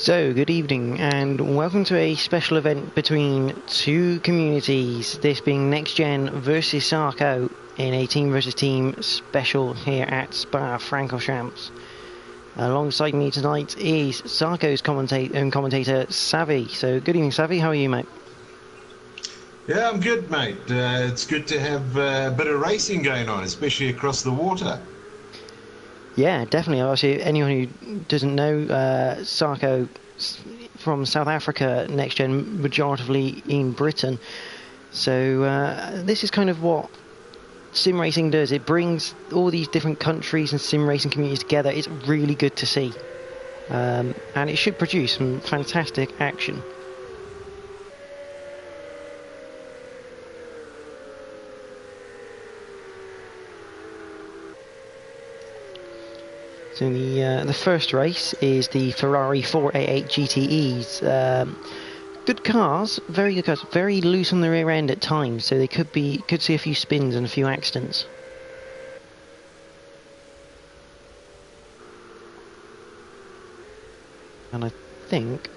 So, good evening and welcome to a special event between two communities, this being NXTGEN versus Sarco in a team versus team special here at Spa-Francorchamps. Alongside me tonight is Sarco's commentator Savvy. So, good evening Savvy, how are you mate? Yeah, I'm good mate. It's good to have a bit of racing going on, especially across the water. Yeah, definitely. Obviously, anyone who doesn't know, Sarco from South Africa, NXTGEN, majoritively in Britain. So this is kind of what sim racing does. It brings all these different countries and sim racing communities together. It's really good to see. And it should produce some fantastic action. So the first race is the Ferrari 488 GTEs. Good cars, very good cars, very loose on the rear end at times, so they could see a few spins and a few accidents. And I think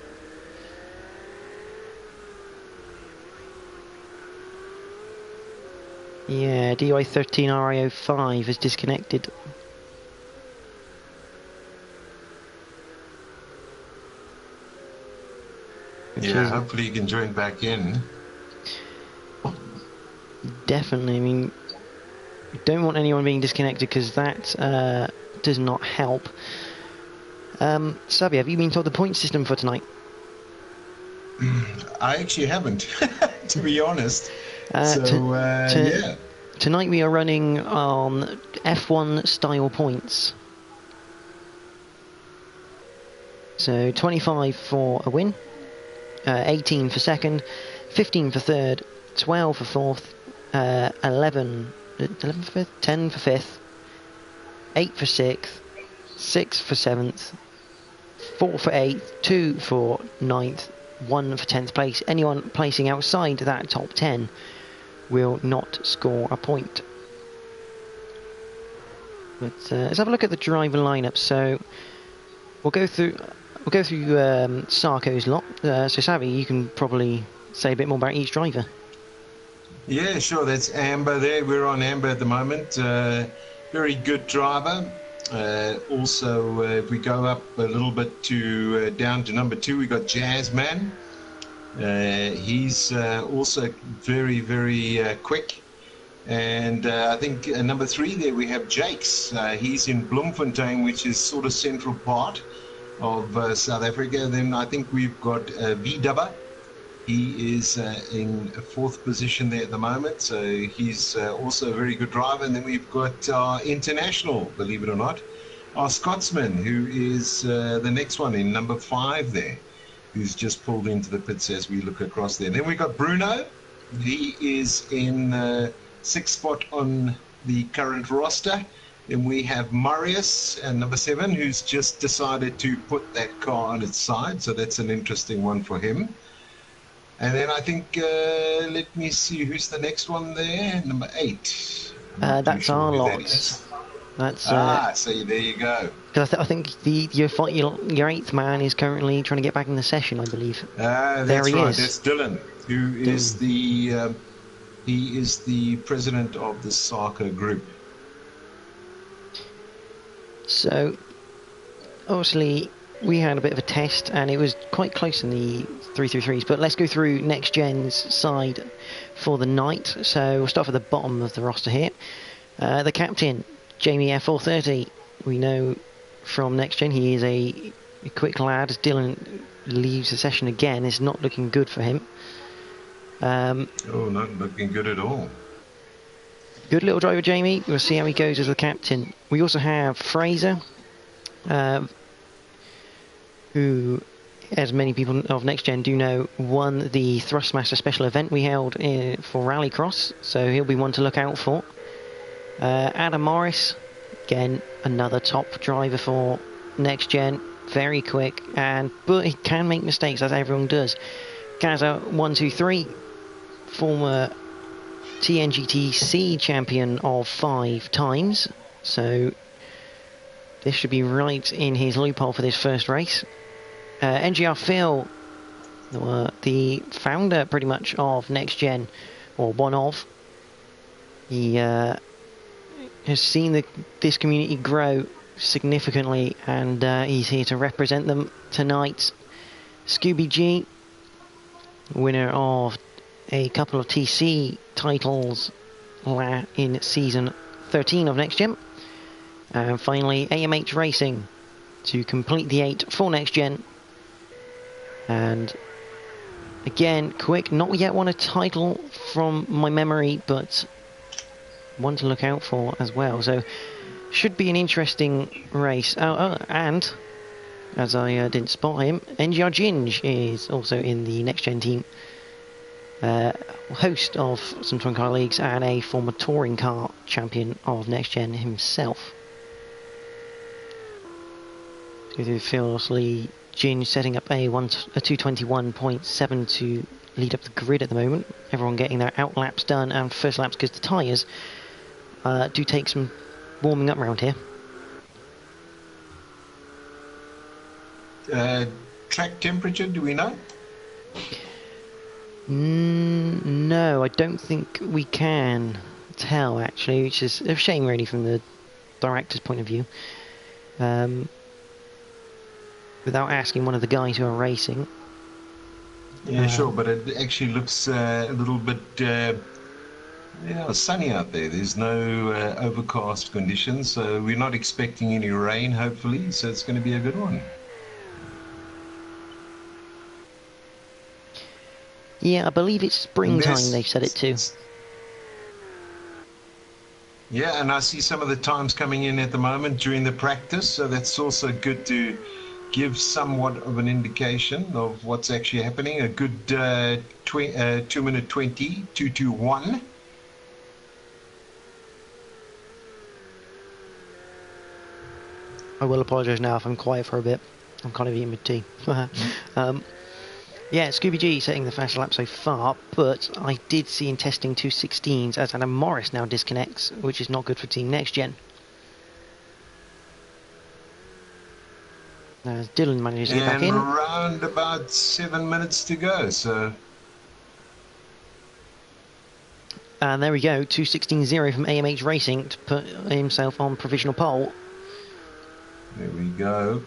yeah, DY13 RIO5 is disconnected. Yeah, hopefully you can join back in. Definitely. I mean, you don't want anyone being disconnected because that does not help. Sabi, have you been told the point system for tonight? I actually haven't, to be honest. Yeah. Tonight we are running on F1 style points. So 25 for a win. 18 for second, 15 for third, 12 for fourth, 11 for fifth, 10 for fifth, 8 for sixth, 6 for seventh, 4 for eighth, 2 for ninth, 1 for 10th place. Anyone placing outside that top 10 will not score a point. But let's have a look at the driver lineup. So we'll go through Sarco's lot. So Savvy, you can probably say a bit more about each driver. Yeah, sure. That's Amber there. We're on Amber at the moment. Very good driver. Also, if we go up a little bit to down to number 2, we got Jazzman. He's also very, very quick. And I think number 3 there we have Jakes. He's in Bloemfontein, which is sort of central part of South Africa. Then I think we've got V-Dubba. He is in 4th position there at the moment, so he's also a very good driver. And then we've got our international, believe it or not, our Scotsman, who is the next one in number 5 there, who's just pulled into the pits as we look across there. Then we've got Bruno. He is in 6th spot on the current roster. Then we have Marius and number 7, who's just decided to put that car on its side. So that's an interesting one for him. And then I think, let me see, who's the next one there? Number 8. That's our lot. That's so there you go. Because I think your 8th man is currently trying to get back in the session, I believe. That's there he right. is. That's Dylan, who is he is the president of the Sarco group. So, obviously, we had a bit of a test, and it was quite close in the 333s. But let's go through NXTGEN's side for the night. So we'll start at the bottom of the roster here. The captain, Jamie F430. We know from NXTGEN he is a quick lad. As Dylan leaves the session again, it's not looking good for him. Not looking good at all. Good little driver, Jamie. We'll see how he goes as the captain. We also have Fraser, who, as many people of NXTGEN do know, won the Thrustmaster special event we held for Rallycross, so he'll be one to look out for. Adam Morris, again, another top driver for NXTGEN, very quick, but he can make mistakes, as everyone does. Gaza123, former TNGTC champion of 5 times, so this should be right in his loophole for this first race. NGR Phil, the founder pretty much of NXTGEN, or one of, he has seen this community grow significantly, and he's here to represent them tonight. Scooby G, winner of a couple of TC titles in season 13 of NXTGEN. And finally, AMH Racing to complete the 8 for NXTGEN. And again, quick, not yet won a title from my memory, but one to look out for as well. So, should be an interesting race. And, as I didn't spot him, NXTGEN is also in the NXTGEN team. Host of some Twin Car Leagues and a former touring car champion of NXTGEN himself. Fearlessly, Gin setting up a 221.7 to lead up the grid at the moment. Everyone getting their out laps done and first laps, because the tyres do take some warming up around here. Track temperature, do we know? No, I don't think we can tell, actually, which is a shame really from the director's point of view. Without asking one of the guys who are racing. Yeah, sure, but it actually looks a little bit sunny out there. There's no overcast conditions, so we're not expecting any rain, hopefully, so it's going to be a good one. Yeah, I believe it's springtime they've set it to. Yeah, and I see some of the times coming in at the moment during the practice, so that's also good to give somewhat of an indication of what's actually happening. A good 2 minute 20, 221. I will apologise now if I'm quiet for a bit. I'm kind of eating my tea. Yeah, Scooby G setting the fastest lap so far, but I did see in testing 216s as Adam Morris now disconnects, which is not good for Team NXTGEN. As Dylan manages to get back in. And around about 7 minutes to go, so... And there we go, 216.0 from AMH Racing to put himself on provisional pole. There we go.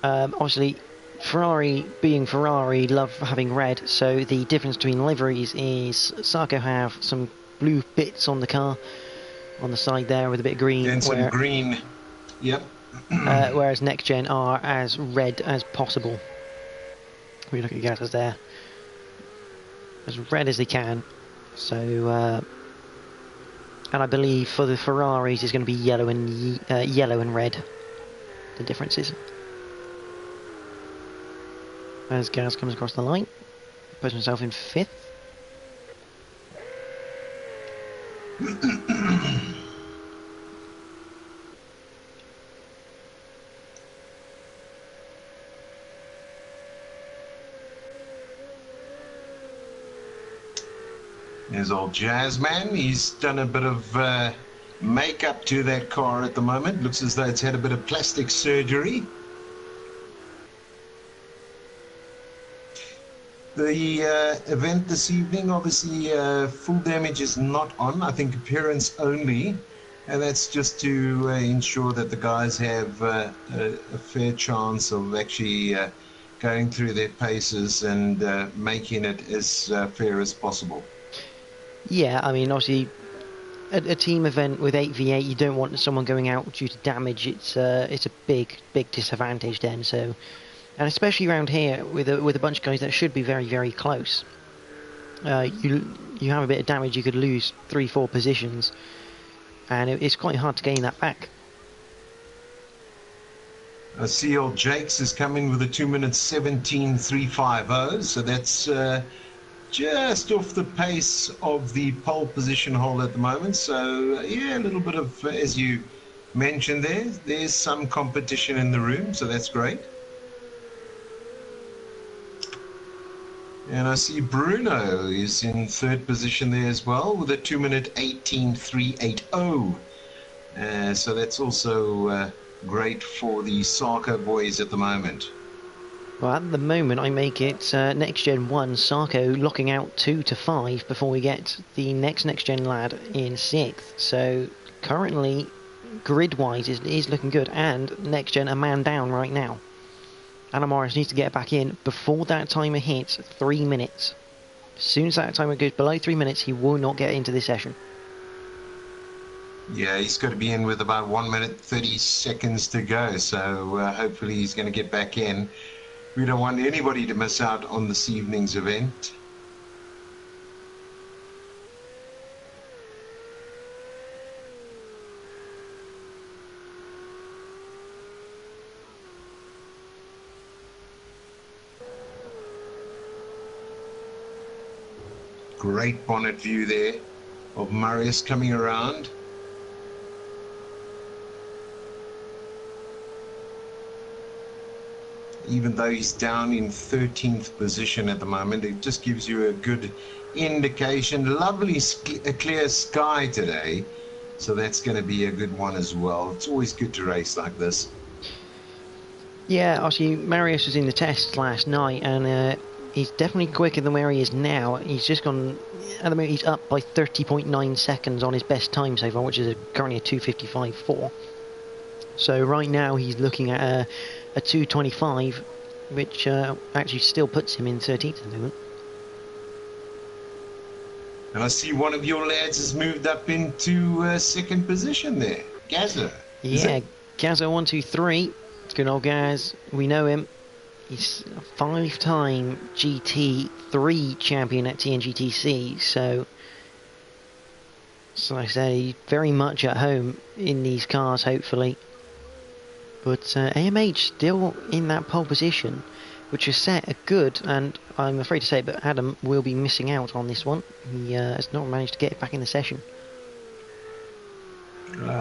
Obviously, Ferrari being Ferrari, love having red, so the difference between liveries is Sarco have some blue bits on the car, on the side there with a bit of green. And some green, yep. Whereas NXTGEN are as red as possible. We look at the gases there. As red as they can. So, and I believe for the Ferraris it's going to be yellow and red. The differences. As Gaz comes across the line, puts himself in 5th. There's old Jazzman. He's done a bit of makeup to that car at the moment. Looks as though it's had a bit of plastic surgery. The event this evening, obviously, full damage is not on. I think appearance only. And that's just to ensure that the guys have a fair chance of actually going through their paces and making it as fair as possible. Yeah, I mean, obviously, a team event with 8v8, you don't want someone going out due to damage. It's a big disadvantage then. So, and especially around here with a bunch of guys that should be very, very close. You have a bit of damage, you could lose 3-4 positions, and it's quite hard to gain that back. I see old Jakes is coming with a 2 minute 17.350, so that's just off the pace of the pole position hole at the moment. So yeah, a little bit of, as you mentioned there's some competition in the room, so that's great. And I see Bruno is in 3rd position there as well with a 2 minute 18.380. So that's also great for the Sarco boys at the moment. Well, at the moment, I make it NXTGEN 1, Sarco locking out 2 to 5 before we get the next NXTGEN lad in 6th. So currently, grid-wise, it is looking good, and NXTGEN a man down right now. Adam Morris needs to get back in before that timer hits 3 minutes. As soon as that timer goes below 3 minutes, he will not get into this session. Yeah, he's got to be in with about 1 minute 30 seconds to go, so hopefully he's going to get back in. We don't want anybody to miss out on this evening's event. Great bonnet view there of Marius coming around. Even though he's down in 13th position at the moment, it just gives you a good indication. Lovely clear sky today, so that's going to be a good one as well. It's always good to race like this. Yeah, obviously Marius was in the tests last night, and he's definitely quicker than where he is now. He's just gone, at the moment he's up by 30.9 seconds on his best time so far, which is currently a 2:55.4. So right now he's looking at a 2:25, which actually still puts him in 13th at the moment. And I see one of your lads has moved up into second position there, Gaza. Yeah, Gaza 123. It's good old Gaz. We know him. He's a 5-time GT3 champion at TNGTC, so like I say, he's very much at home in these cars, hopefully. But AMH still in that pole position, which has set a good, and I'm afraid to say it, but Adam will be missing out on this one. He has not managed to get back in the session.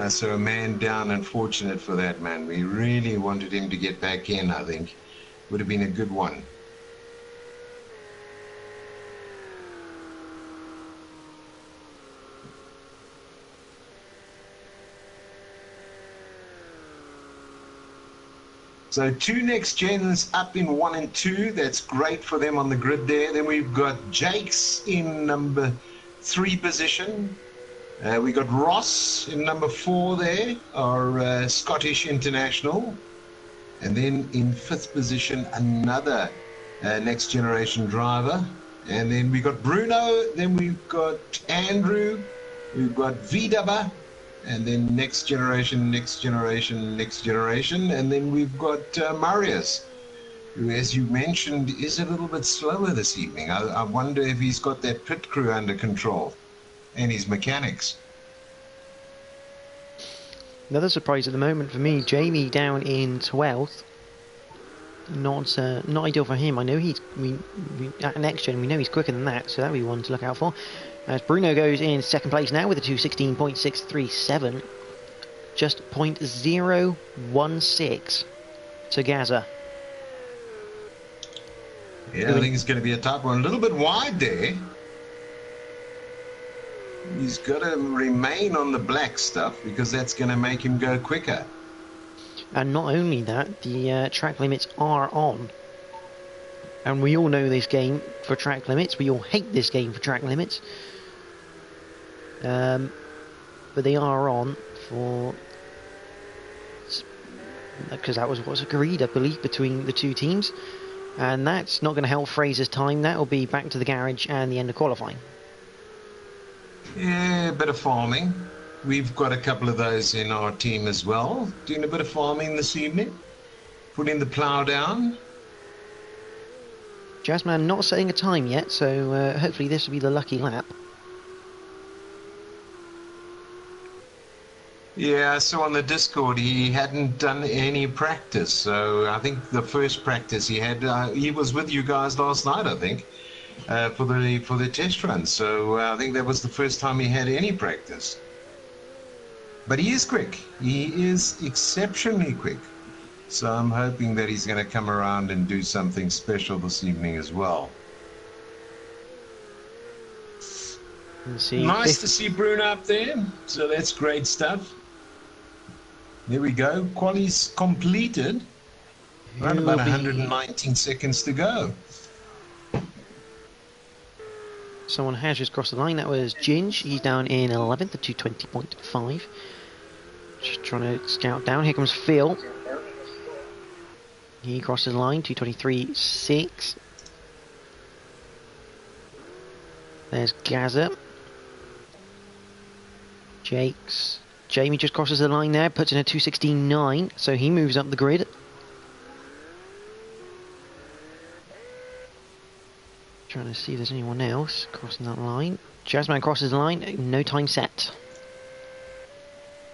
So a man down, unfortunate for that man. We really wanted him to get back in, I think. Would have been a good one. So 2 NXTGENs up in 1 and 2. That's great for them on the grid there. Then we've got Jakes in number 3 position. We got Ross in number 4 there, our Scottish international. And then in 5th position, another next generation driver. And then we got Bruno, then we've got Andrew, we've got VW, and then next generation, and then we've got Marius, who, as you mentioned, is a little bit slower this evening. I wonder if he's got that pit crew under control and his mechanics. Another surprise at the moment for me, Jamie down in 12th. Not ideal for him. I know he's at NXTGEN, we know he's quicker than that, so that'll be one to look out for. As Bruno goes in 2nd place now with a 2:16.637, just 0.016 to Gaza. Yeah, I think it's going to be a tough one. A little bit wide there. He's got to remain on the black stuff because that's going to make him go quicker. And not only that, the track limits are on. And we all know this game for track limits. We all hate this game for track limits. But they are on for... because that was what was agreed, I believe, between the two teams. And that's not going to help Fraser's time. That will be back to the garage and the end of qualifying. Yeah, a bit of farming. We've got a couple of those in our team as well. Doing a bit of farming this evening. Putting the plough down. Jazzman not setting a time yet, so hopefully this will be the lucky lap. Yeah, I saw on the Discord he hadn't done any practice. So I think the first practice he had, he was with you guys last night, I think, for the test run. So I think that was the first time he had any practice. But he is quick. He is exceptionally quick. So I'm hoping that he's going to come around and do something special this evening as well. Nice to see Bruno up there. So that's great stuff. There we go. Quali's completed. Around about 119 seconds to go. Someone has just crossed the line. That was Ginge. He's down in 11th at 220.5. Just trying to scout down. Here comes Phil. He crosses the line, 223.6. There's Gaza. Jakes. Jamie just crosses the line there, puts in a 216.9, so he moves up the grid. Trying to see if there's anyone else crossing that line. Jazzman crosses the line, no time set.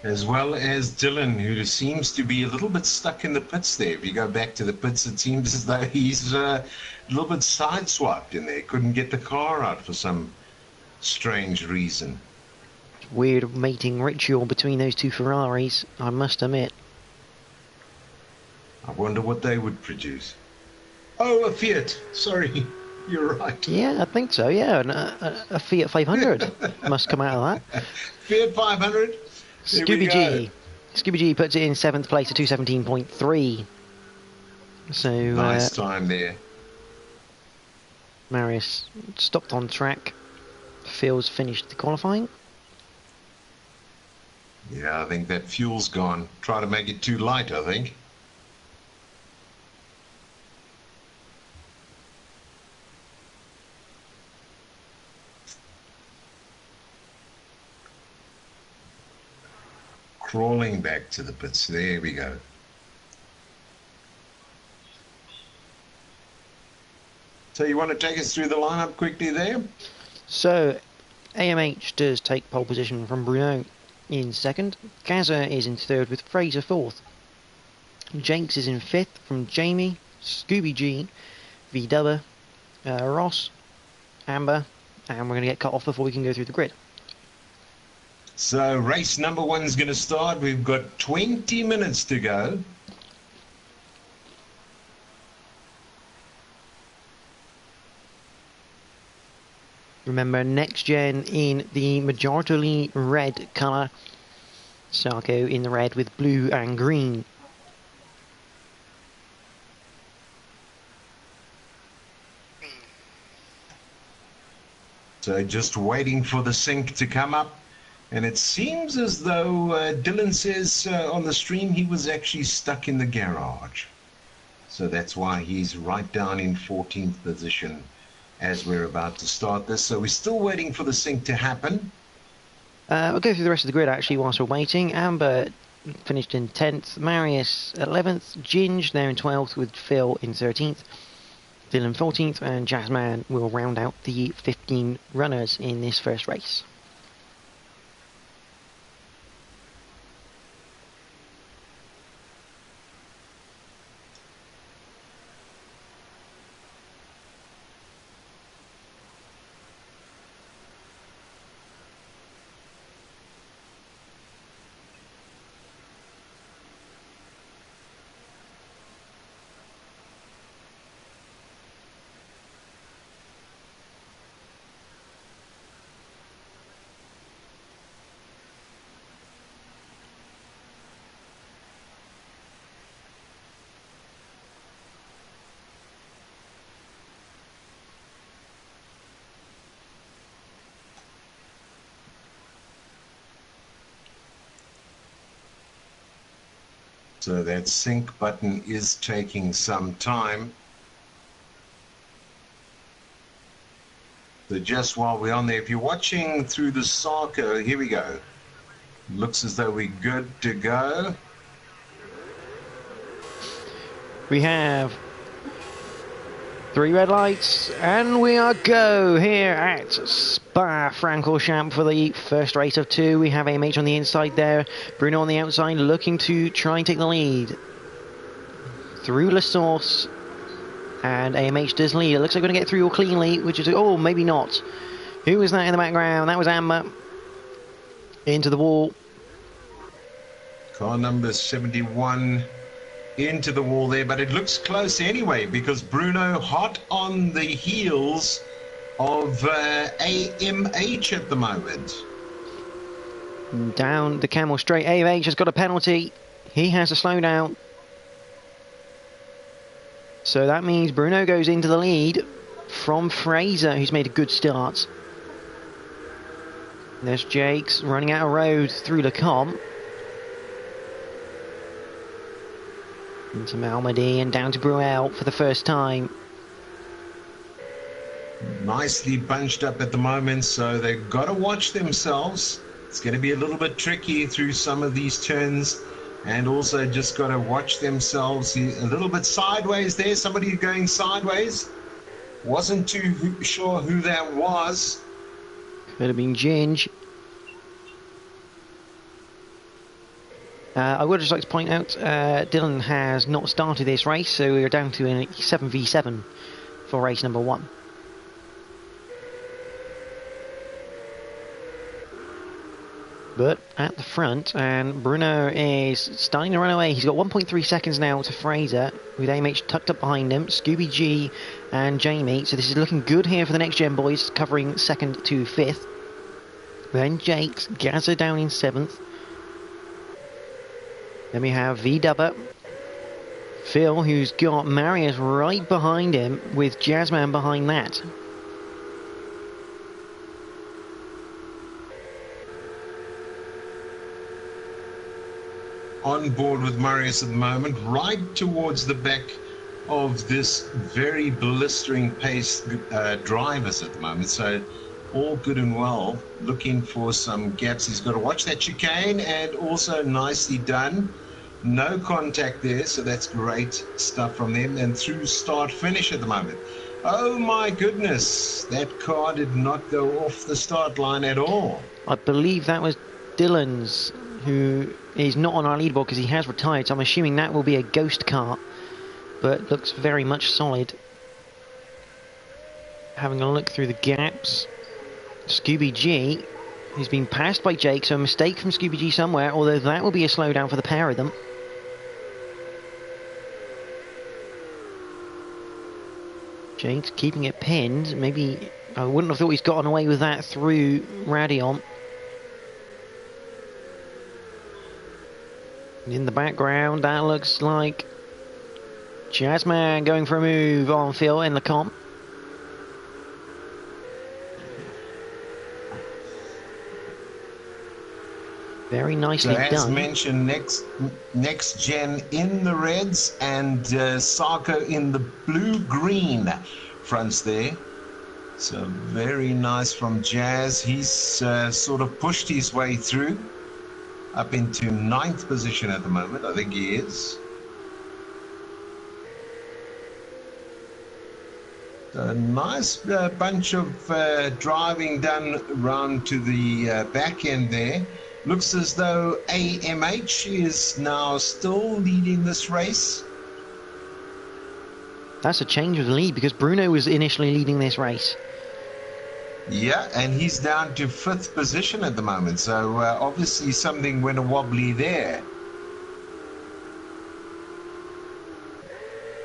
As well as Dylan, who seems to be a little bit stuck in the pits there. If you go back to the pits, it seems as though he's a little bit sideswiped in there. Couldn't get the car out for some strange reason. Weird mating ritual between those two Ferraris, I must admit. I wonder what they would produce. Oh, a Fiat. Sorry, you're right. Yeah, I think so, yeah. A Fiat 500 must come out of that. Fiat 500. Scooby G puts it in 7th place at 217.3. So nice time there. Marius stopped on track. Phil's finished the qualifying. Yeah, I think that fuel's gone. Try to make it too light, I think. Crawling back to the pits. There we go. So you want to take us through the lineup quickly there? So AMH does take pole position from Bruno in 2nd. Gaza is in 3rd with Fraser 4th. Jakes is in 5th from Jamie, Scooby G, VW, Ross, Amber, and we're going to get cut off before we can go through the grid. So race number 1 is going to start. We've got 20 minutes to go. Remember, NXTGEN in the majority red colour. Sarco in the red with blue and green. So just waiting for the sync to come up. And it seems as though Dylan says on the stream he was actually stuck in the garage. So that's why he's right down in 14th position as we're about to start this. So we're still waiting for the sync to happen. We'll go through the rest of the grid actually whilst we're waiting. Amber finished in 10th, Marius 11th, Ginge there in 12th with Phil in 13th, Dylan 14th, and Jazzman will round out the 15 runners in this first race. So that sync button is taking some time. So just while we're on there, if you're watching through the Sarco, here we go. Looks as though we're good to go. We have 3 red lights, and we are go here at Spa-Francorchamps for the first race of 2. We have AMH on the inside there, Bruno on the outside looking to try and take the lead through La Source, and AMH does lead. It looks like we're going to get through cleanly, which is, oh, maybe not. Who was that in the background? That was Amber. Into the wall. Car number 71 into the wall there, but it looks close anyway because Bruno hot on the heels of AMH at the moment. Down the camel straight. AMH has got a penalty. He has to slow down. So that means Bruno goes into the lead from Fraser, who's made a good start. There's Jakes running out of road through the comp. Into Malmedy and down to Bruel for the first time. Nicely bunched up at the moment, so they've got to watch themselves. It's going to be a little bit tricky through some of these turns, and also just got to watch themselves a little bit sideways there. Somebody going sideways. Wasn't too sure who that was. Could have been Ginge. I would just like to point out Dylan has not started this race, so we're down to a 7v7 for race number 1. But at the front, and Bruno is starting to run away. He's got 1.3 seconds now to Fraser, with AMH tucked up behind him, Scooby G and Jamie. So this is looking good here for the Next Gen boys, covering 2nd to 5th. Then Jakes, Gazza down in 7th. Then we have V-Dubber, Phil, who's got Marius right behind him, with Jazzman behind that. On board with Marius at the moment, right towards the back of this very blistering pace drivers at the moment. So all good and well, looking for some gaps. He's got to watch that chicane, and also nicely done. No contact there, so that's great stuff from them. And through start finish at the moment. Oh my goodness, that car did not go off the start line at all. I believe that was Dylan's, who is not on our leaderboard because he has retired, so I'm assuming that will be a ghost car, but looks very much solid. Having a look through the gaps, Scooby G, who's been passed by Jake, so a mistake from Scooby G somewhere, although that will be a slowdown for the pair of them. Jake's keeping it pinned. Maybe I wouldn't have thought he's gotten away with that through Radion. In the background, that looks like Jazzman going for a move on Phil in the comp. Very nicely so as done. mentioned, next gen in the reds, and Sarco in the blue-green fronts there. So very nice from Jazz. He's sort of pushed his way through up into 9th position at the moment. I think he is. A nice bunch of driving done around to the back end there. Looks as though AMH is now still leading this race. That's a change of the lead because Bruno was initially leading this race. Yeah, and he's down to 5th position at the moment. So obviously something went a wobbly there.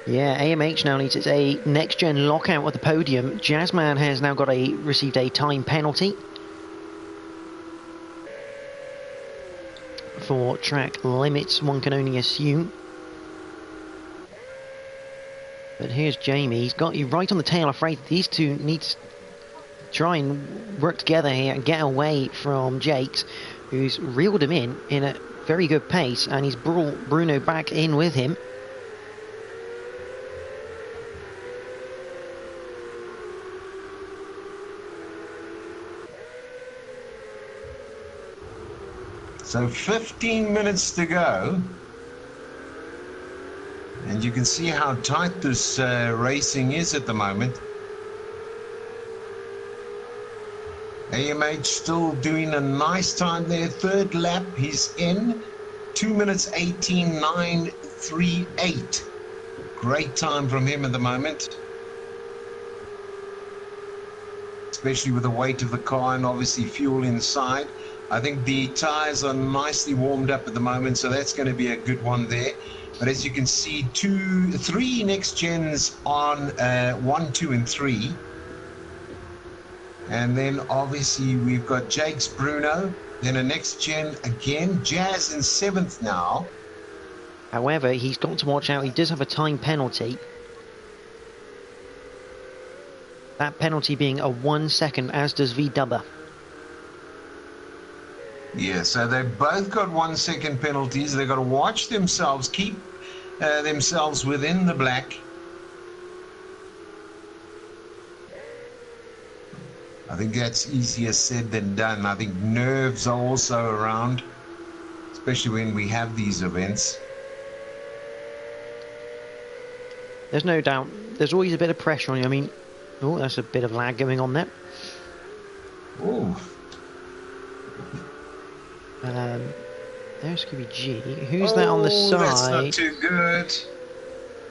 Yeah, AMH now needs a next-gen lockout at the podium. Jazzman has now got received a time penalty for track limits, one can only assume. But here's Jamie. He's got you right on the tail. Afraid these two need to try and work together here and get away from Jakes, who's reeled him in a very good pace, and he's brought Bruno back in with him. So 15 minutes to go, and you can see how tight this racing is at the moment. AMH still doing a nice time there. 3rd lap, he's in 2 minutes 18.938. Great time from him at the moment, especially with the weight of the car and obviously fuel inside. I think the tyres are nicely warmed up at the moment, so that's going to be a good one there. But as you can see, 3 next gens on 1, 2 and 3. And then obviously we've got Jake's Bruno, then a next gen again, Jazz in 7th now. However, he's got to watch out. He does have a time penalty. That penalty being a 1 second, as does VW. Yeah, so they've both got 1 second penalties. They've got to watch themselves, keep themselves within the black. I think that's easier said than done. I think nerves are also around, especially when we have these events. There's no doubt. There's always a bit of pressure on you. I mean, oh, that's a bit of lag going on there. Oh. There's Scooby G. Who's that on the side? That's not too good.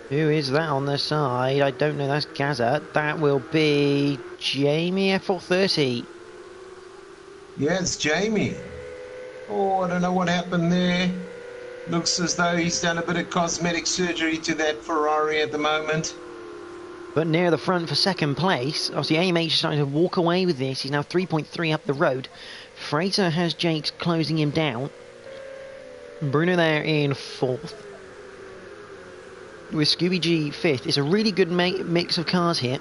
Who is that on the side? I don't know. That's Gaza. That will be Jamie F430. Yeah, it's Jamie. Oh, I don't know what happened there. Looks as though he's done a bit of cosmetic surgery to that Ferrari at the moment. But near the front for second place. Obviously, AMH is starting to walk away with this. He's now 3.3 up the road. Fraser has Jakes closing him down. Bruno there in fourth. With Scooby G fifth. It's a really good mix of cars here.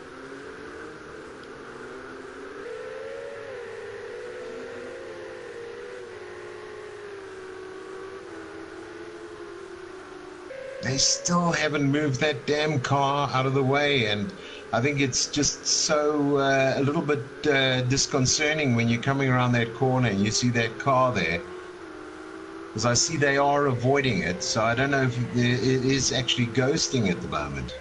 They still haven't moved that damn car out of the way, and I think it's just so a little bit disconcerting when you're coming around that corner and you see that car there. Because I see they are avoiding it, so I don't know if it is actually ghosting at the moment.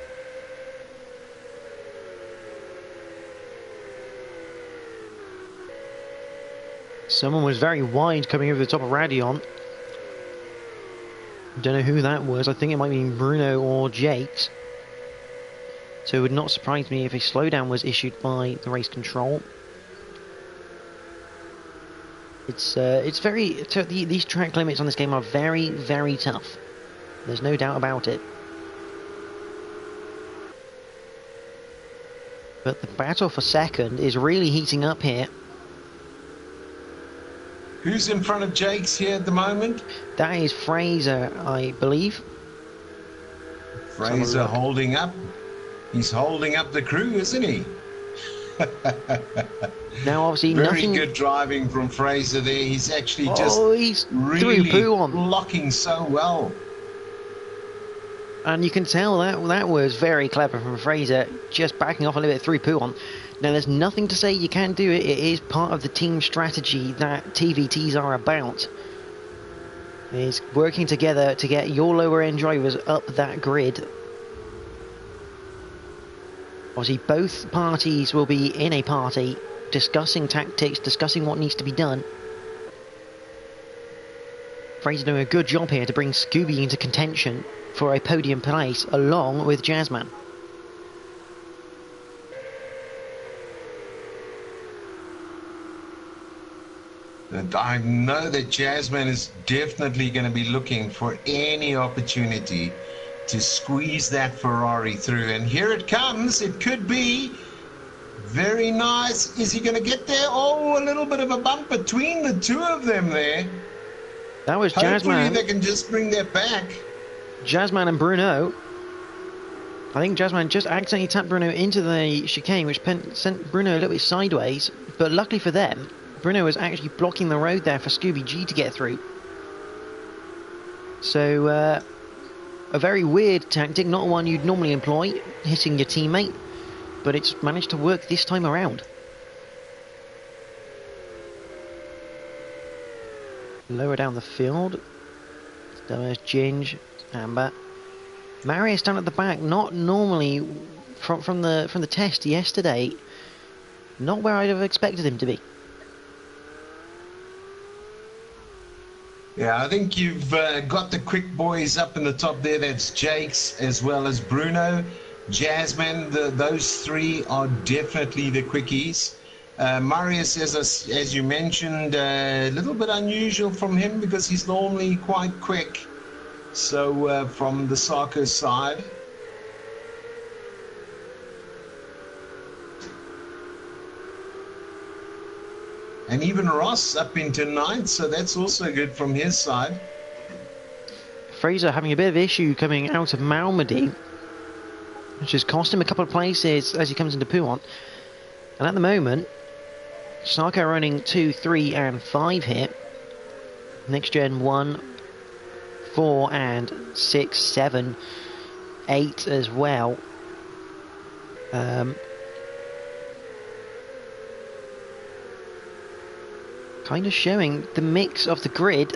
Someone was very wide coming over the top of Radion. Don't know who that was. I think it might be Bruno or Jakes. So it would not surprise me if a slowdown was issued by the race control. It's very... These track limits on this game are very, very tough. There's no doubt about it. But the battle for second is really heating up here. Who's in front of Jakes here at the moment? That is Fraser, I believe. Fraser holding up. He's holding up the crew, isn't he? Now, obviously, very good driving from Fraser there. He's actually he's really poo on. blocking so well. And you can tell that was very clever from Fraser, just backing off a little bit through poo on. Now, there's nothing to say you can't do it. It is part of the team strategy that TvTs are about. It's working together to get your lower end drivers up that grid. Obviously, both parties will be in a party, discussing tactics, discussing what needs to be done. Fraser doing a good job here to bring Scooby into contention for a podium place, along with Jazzman. And I know that Jazzman is definitely going to be looking for any opportunity to squeeze that Ferrari through. And here it comes. It could be very nice. Is he going to get there? Oh, a little bit of a bump between the two of them there. That was Hopefully Jazzman. they can just bring that back. Jazzman and Bruno. I think Jazzman just accidentally tapped Bruno into the chicane, which sent Bruno a little bit sideways. But luckily for them, Bruno was actually blocking the road there for Scooby G to get through. So, a very weird tactic, not one you'd normally employ, hitting your teammate, but it's managed to work this time around. Lower down the field. There's Ginge, Amber. Marius down at the back, not normally from the test yesterday. Not where I'd have expected him to be. Yeah, I think you've got the quick boys up in the top there. That's Jakes as well as Bruno. Jazzman, those three are definitely the quickies. Marius, as you mentioned, a little bit unusual from him because he's normally quite quick. So from the Sarco side. And even Ross up into ninth, so that's also good from his side. Fraser having a bit of issue coming out of Malmedy, which has cost him a couple of places as he comes into Pouhon. And at the moment, Sarco running 2, 3, and 5 here. NXTGEN 1, 4, and 6, 7, 8 as well. Kind of showing the mix of the grid,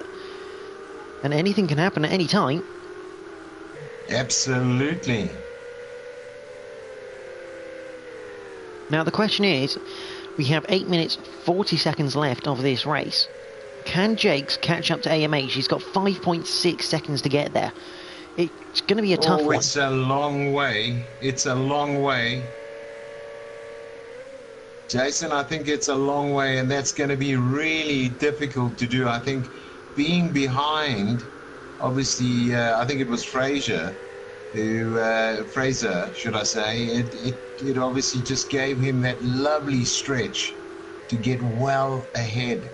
and anything can happen at any time. Absolutely. Now the question is, we have 8 minutes 40 seconds left of this race. Can Jakes catch up to AMH? He's got 5.6 seconds to get there. It's going to be a tough one. It's a long way. It's a long way. Jason, I think it's a long way, and that's going to be really difficult to do. I think being behind, obviously, I think it was Fraser, should I say, it obviously just gave him that lovely stretch to get well ahead.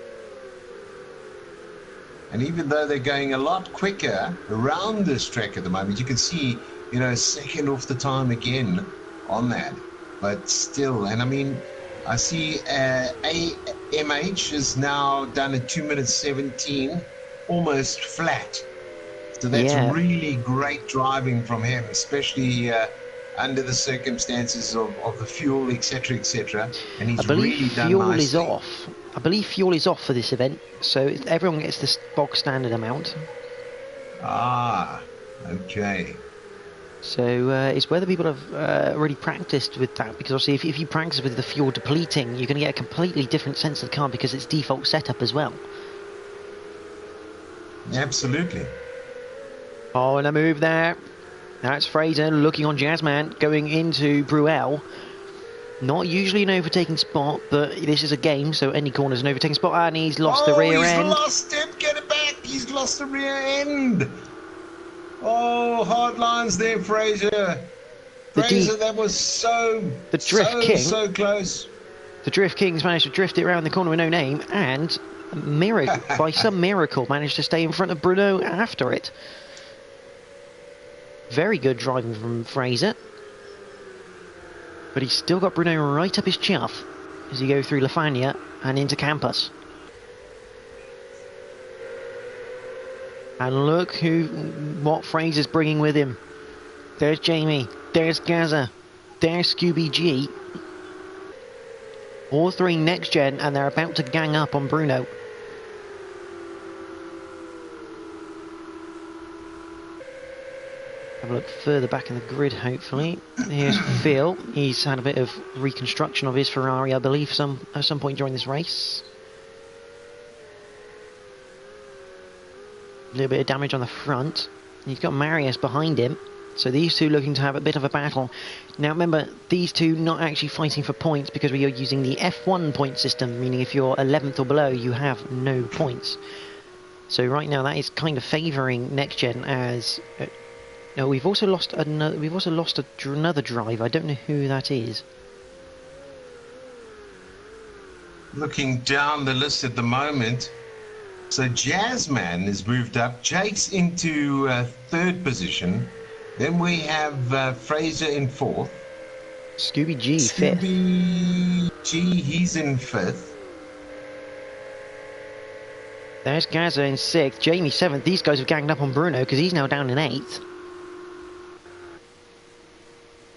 And even though they're going a lot quicker around this track at the moment, you can see, a second off the time again on that. But still, and I mean, I see AMH has now done a 2 minutes 17, almost flat. So that's really great driving from him, especially under the circumstances of the fuel, etc., etc. And he's really done nicely. I believe fuel is off for this event, so everyone gets the bog standard amount. Ah, okay. So it's whether people have already practiced with that, because obviously if you practice with the fuel depleting, you're going to get a completely different sense of the car because it's default setup as well. Absolutely. Oh, and a move there. That's Fraser looking on Jazzman, going into Bruel. Not usually an overtaking spot, but this is a game, so any corner's an overtaking spot, and he's lost the rear end. He's lost it! Get it back! He's lost the rear end! Oh, hard lines there, Fraser. Fraser, that was so close. The Drift Kings managed to drift it around the corner with no name, and by some miracle managed to stay in front of Bruno after it. Very good driving from Fraser. But he's still got Bruno right up his chuff as he goes through Lafania and into Campus. And look what Fraser's bringing with him. There's Jamie, there's Gaza, there's Scooby G. All three NXTGEN, and they're about to gang up on Bruno. Have a look further back in the grid, hopefully. Here's Phil. He's had a bit of reconstruction of his Ferrari, I believe, at some point during this race. A little bit of damage on the front. He's got Marius behind him. So these two looking to have a bit of a battle. Now remember, these two not actually fighting for points because we are using the F1 point system, meaning if you're 11th or below, you have no points. So right now that is kind of favouring NXTGEN as... No, we've also lost another. We've also lost another driver. I don't know who that is. Looking down the list at the moment, so Jazzman has moved up. Jake's into third position. Then we have Fraser in fourth. Scooby G fifth. Scooby G, he's in fifth. There's Gaza in sixth. Jamie seventh. These guys have ganged up on Bruno because he's now down in eighth.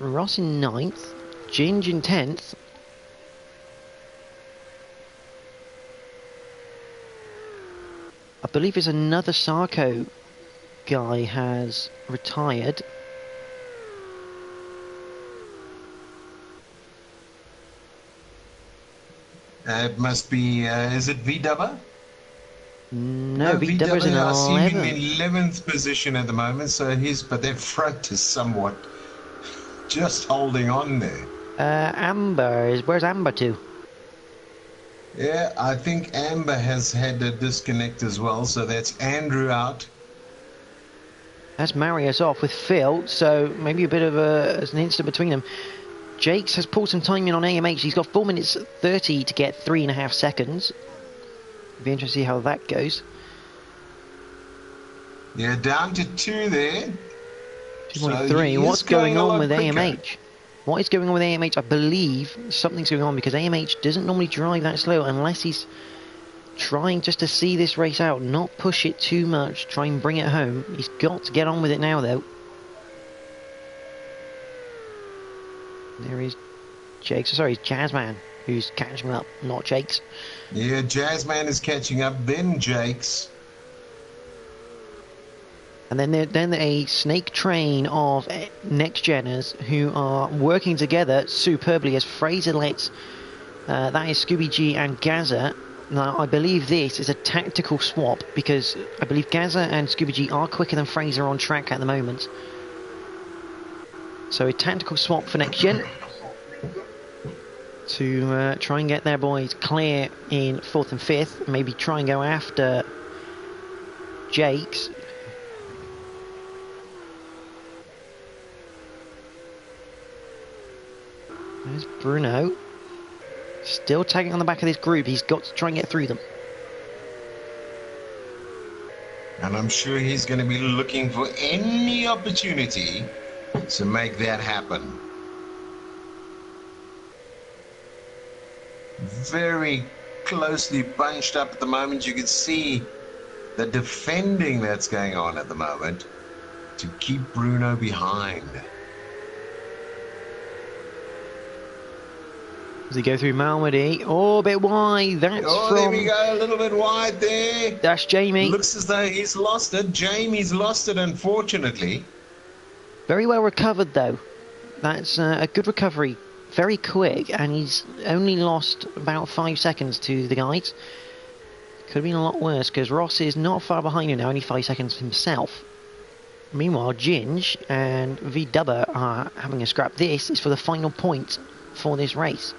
Ross in 9th, Ginge in 10th. I believe it's another Sarco guy has retired. It must be, is it VW? No, VW's in 11th. I see him in 11th position at the moment, so but their front is somewhat... just holding on there. Where's Amber to? Yeah, I think Amber has had a disconnect as well, so that's Andrew out. That's Marius off with Phil, so maybe a bit of an instant between them. Jakes has pulled some time in on AMH. He's got 4 minutes 30 to get 3.5 seconds. Be interesting to see how that goes. Yeah, down to 2 there. 2.3. What's going on with AMH? What is going on with AMH? I believe something's going on because AMH doesn't normally drive that slow unless he's trying just to see this race out, not push it too much, try and bring it home. He's got to get on with it now, though. There is Jakes, sorry, it's Jazzman who's catching up, not Jakes. Yeah, Jazzman is catching up, then Jakes. And then a snake train of NXTGENers who are working together superbly as Fraser lets, that is Scooby G and Gaza. Now, I believe this is a tactical swap because I believe Gaza and Scooby G are quicker than Fraser on track at the moment. So a tactical swap for NXTGEN to try and get their boys clear in 4th and 5th. Maybe try and go after Jakes. There's Bruno. Still tagging on the back of this group. He's got to try and get through them. And I'm sure he's going to be looking for any opportunity to make that happen. Very closely bunched up at the moment. You can see the defending that's going on at the moment to keep Bruno behind. As they go through Malmedy, oh, a bit wide. That's there we go, a little bit wide there. That's Jamie. Looks as though he's lost it. Jamie's lost it, unfortunately. Very well recovered, though. That's a good recovery. Very quick, and he's only lost about 5 seconds to the guys. Could have been a lot worse, because Ross is not far behind him now, only 5 seconds himself. Meanwhile, Ginge and V-Dubber are having a scrap. This is for the final point for this race.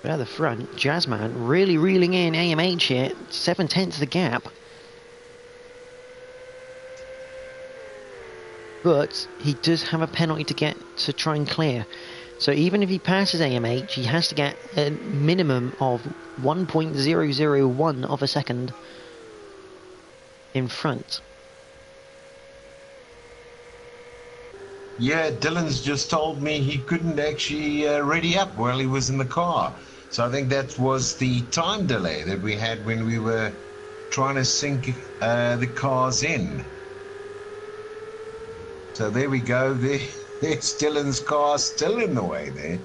But at the front, Jazzman really reeling in AMH here, 7/10 the gap. But he does have a penalty to get to try and clear. So even if he passes AMH, he has to get a minimum of 1.001 of a second in front. Yeah, Dylan's just told me he couldn't actually ready up while he was in the car. So I think that was the time delay that we had when we were trying to sync the cars in. So there we go. There's Dylan's car still in the way there.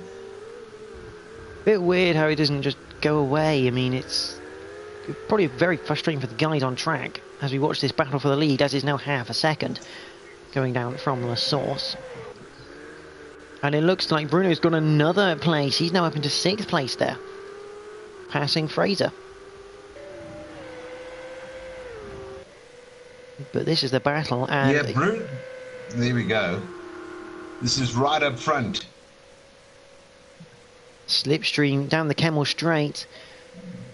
Bit weird how he doesn't just go away. I mean, it's probably very frustrating for the guys on track as we watch this battle for the lead, as is now half a second going down from the source. And it looks like Bruno's got another place. He's now up into 6th place there, passing Fraser. But this is the battle, and yeah, Bruno. There we go. This is right up front. Slipstream down the Kemmel Straight.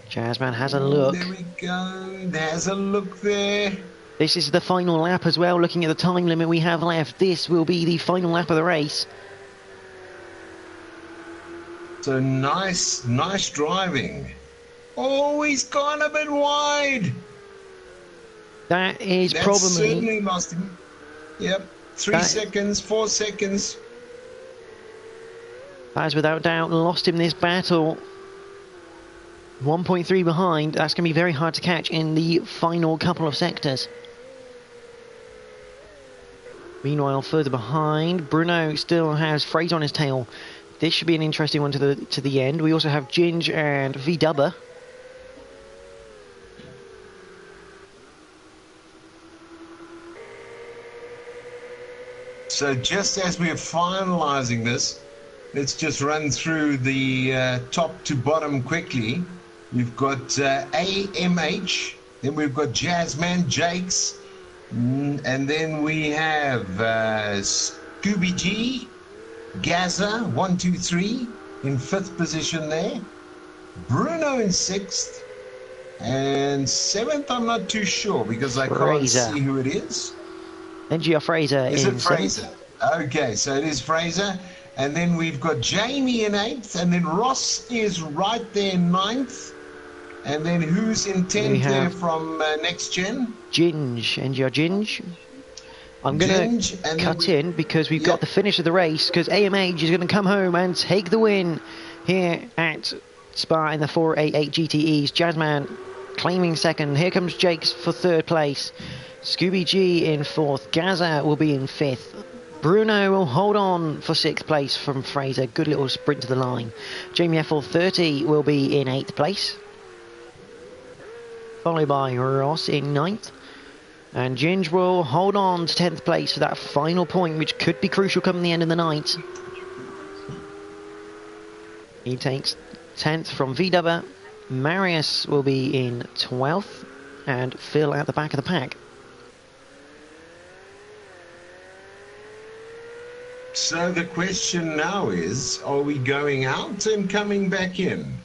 Jazzman has a look. There we go. There's a look there. This is the final lap as well. Looking at the time limit we have left, this will be the final lap of the race. So nice driving. Oh, he's gone a bit wide. That is That's probably... certainly lost him. Yep, 3 seconds, 4 seconds. That has without doubt lost him this battle. 1.3 behind. That's going to be very hard to catch in the final couple of sectors. Meanwhile, further behind, Bruno still has Fraser on his tail. This should be an interesting one to the end. We also have Ginge and V-Dubber. So just as we're finalizing this, let's just run through the top to bottom quickly. We've got AMH, then we've got Jazzman, Jakes, and then we have Scooby G, Gaza, 1, 2, 3 in 5th position there. Bruno in 6th. And 7th, I'm not too sure because I can't see who it is. NGR Fraser is in it Fraser? 7th. Okay, so it is Fraser. And then we've got Jamie in 8th, and then Ross is right there in 9th. And then who's in 10th there from NXTGEN? Ginge, and your Ginge. I'm going to cut in because we've got the finish of the race, because AMH is going to come home and take the win here at Spa in the 488 GTEs. Jazzman claiming second. Here comes Jakes for third place. Scooby G in fourth. Gaza will be in fifth. Bruno will hold on for sixth place from Fraser. Good little sprint to the line. Jamie F30 will be in eighth place, followed by Ross in ninth. And Ginge will hold on to 10th place for that final point, which could be crucial come the end of the night. He takes 10th from VW. Marius will be in 12th, and Phil at the back of the pack. So the question now is, are we going out and coming back in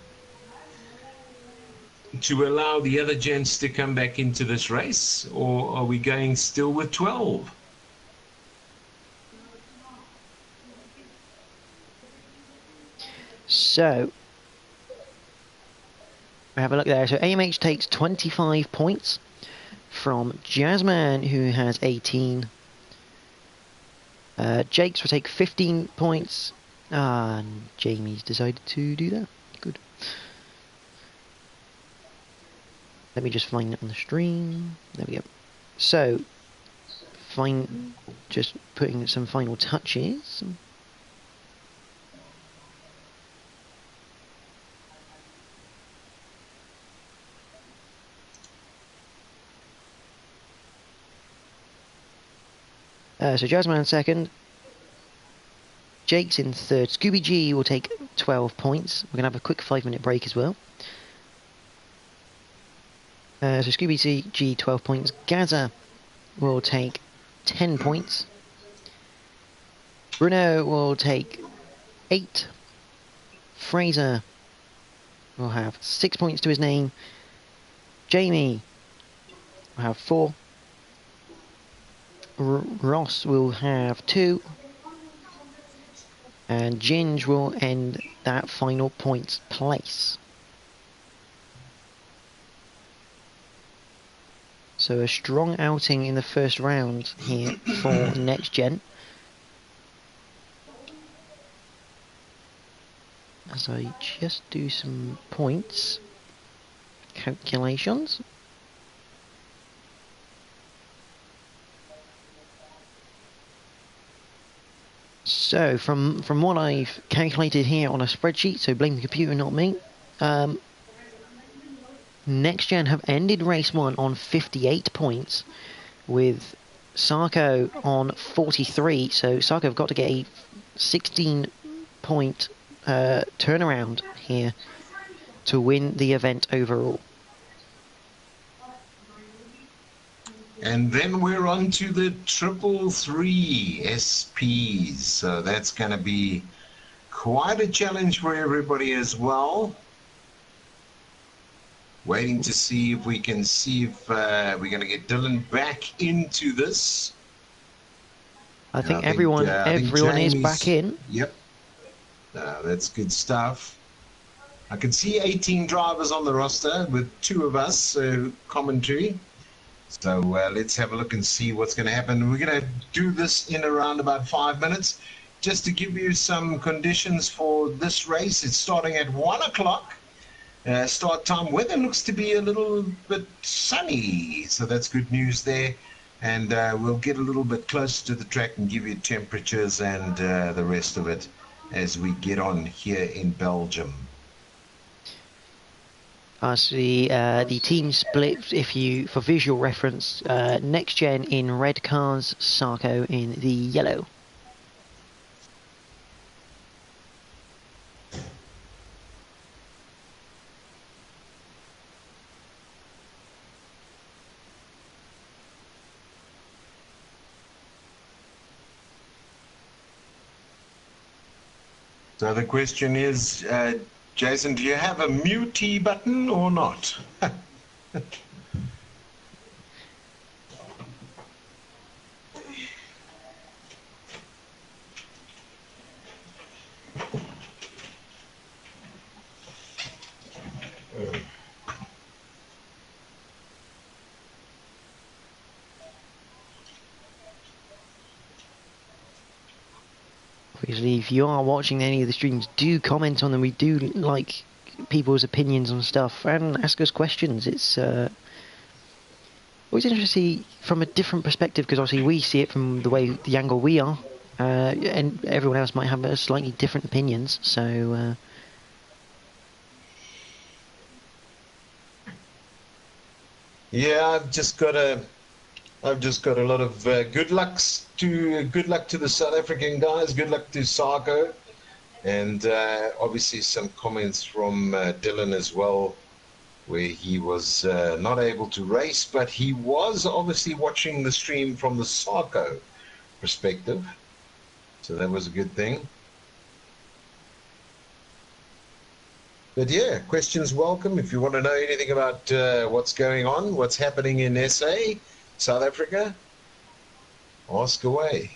to allow the other gents to come back into this race, or are we going still with 12? So we have a look there. So AMH takes 25 points from Jazzman, who has 18. Jakes will take 15 points. And Jamie's decided to do that. Good. Let me just find it on the stream. There we go. So, just putting some final touches. So Jazzman second. Jake's in third. Scooby G will take 12 points. We're going to have a quick 5-minute break as well. So Scooby G 12 points. Gaza will take 10 points. Bruno will take 8. Fraser will have 6 points to his name. Jamie will have 4. Ross will have 2. And Ginge will end that final points place. So a strong outing in the first round here for NXTGEN. As I just do some points calculations. So from what I've calculated here on a spreadsheet, so blame the computer, not me. NXTGEN have ended race 1 on 58 points, with Sarco on 43. So Sarco have got to get a 16-point turnaround here to win the event overall. And then we're on to the 333 SPs. So that's going to be quite a challenge for everybody as well. Waiting to see if we can we're going to get Dylan back into this. I think everyone is back in. Yep. That's good stuff. I can see 18 drivers on the roster with 2 of us commentary. So let's have a look and see what's going to happen. We're going to do this in around about 5 minutes. Just to give you some conditions for this race, it's starting at 1 o'clock. Start time. Weather looks to be a little bit sunny, so that's good news there. And we'll get a little bit closer to the track and give you temperatures and the rest of it as we get on here in Belgium. As the team split, for visual reference, NXTGEN in red cars, Sarco in the yellow. So the question is, Jason, do you have a mute button or not? Obviously, if you are watching any of the streams, do comment on them. We do like people's opinions on stuff and ask us questions. It's always interesting to see from a different perspective, because obviously we see it from the angle we are, and everyone else might have slightly different opinions. So yeah, I've just got a lot of good luck to the South African guys. Good luck to Sarco, and obviously some comments from Dylan as well, where he was not able to race, but he was obviously watching the stream from the Sarco perspective, so that was a good thing. But yeah, questions welcome. If you want to know anything about what's going on, what's happening in SA, South Africa, ask away.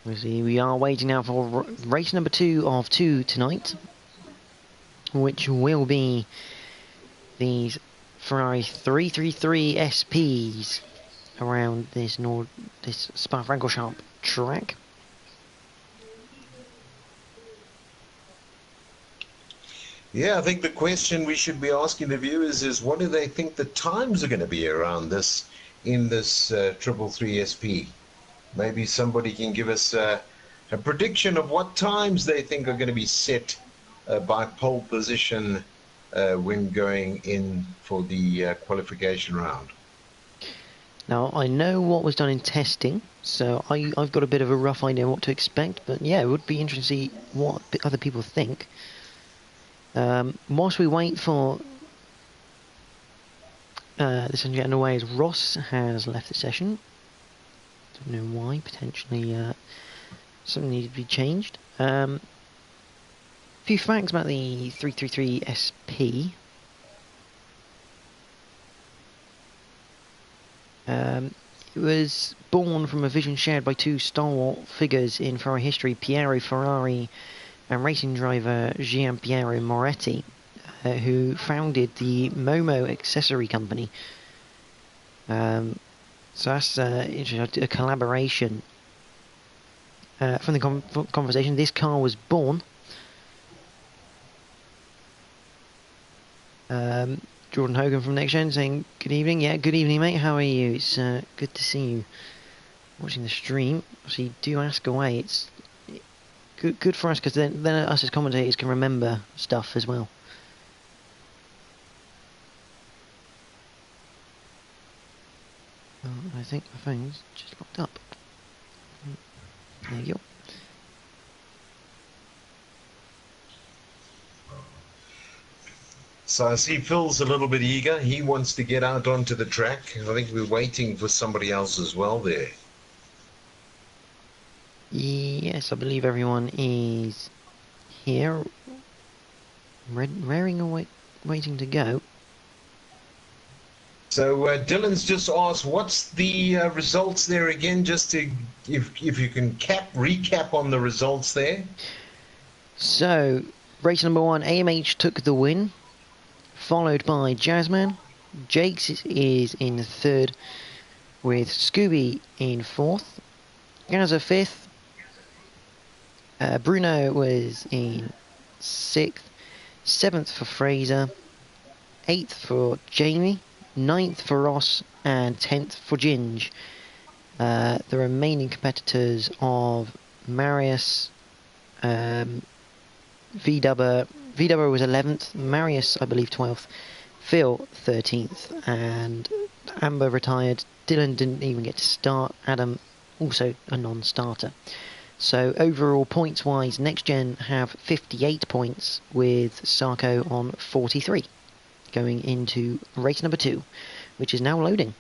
obviously we are waiting now for race number 2 of 2 tonight, which will be these Ferrari 333 SPs around this Spa-Francorchamps track. Yeah, I think the question we should be asking the viewers is, what do they think the times are going to be around this in this 333 SP? Maybe somebody can give us a prediction of what times they think are going to be set by pole position when going in for the qualification round. Now, I know what was done in testing, so I've got a bit of a rough idea what to expect, but yeah, it would be interesting to see what other people think. Whilst we wait for this to get underway, as Ross has left the session. Don't know why, potentially something needed to be changed. A few facts about the 333 SP. It was born from a vision shared by two stalwart figures in Ferrari history, Piero Ferrari and racing driver Giampiero Moretti, who founded the Momo accessory company. So that's a collaboration. From the conversation, this car was born. Jordan Hogan from NXTGEN saying, good evening. Yeah, good evening, mate. How are you? It's good to see you watching the stream. So you do ask away. It's good for us, because then us as commentators can remember stuff as well. I think my phone's just locked up. There you go. So I see Phil's a little bit eager. He wants to get out onto the track. I think we're waiting for somebody else as well there. Yes, I believe everyone is here, raring and waiting to go. So Dylan's just asked, what's the results there again? Just to, if you can recap on the results there. So, race number 1, AMH took the win, followed by Jazzman. Jakes is in third, with Scooby in fourth. Gaza 5th. Bruno was in 6th. 7th for Fraser. 8th for Jamie. 9th for Ross. And 10th for Ginge. The remaining competitors of Marius, VW was 11th, Marius I believe 12th, Phil 13th, and Amber retired. Dylan didn't even get to start. Adam also a non-starter. So overall points wise, NXTGEN have 58 points with Sarco on 43, going into race number 2, which is now loading.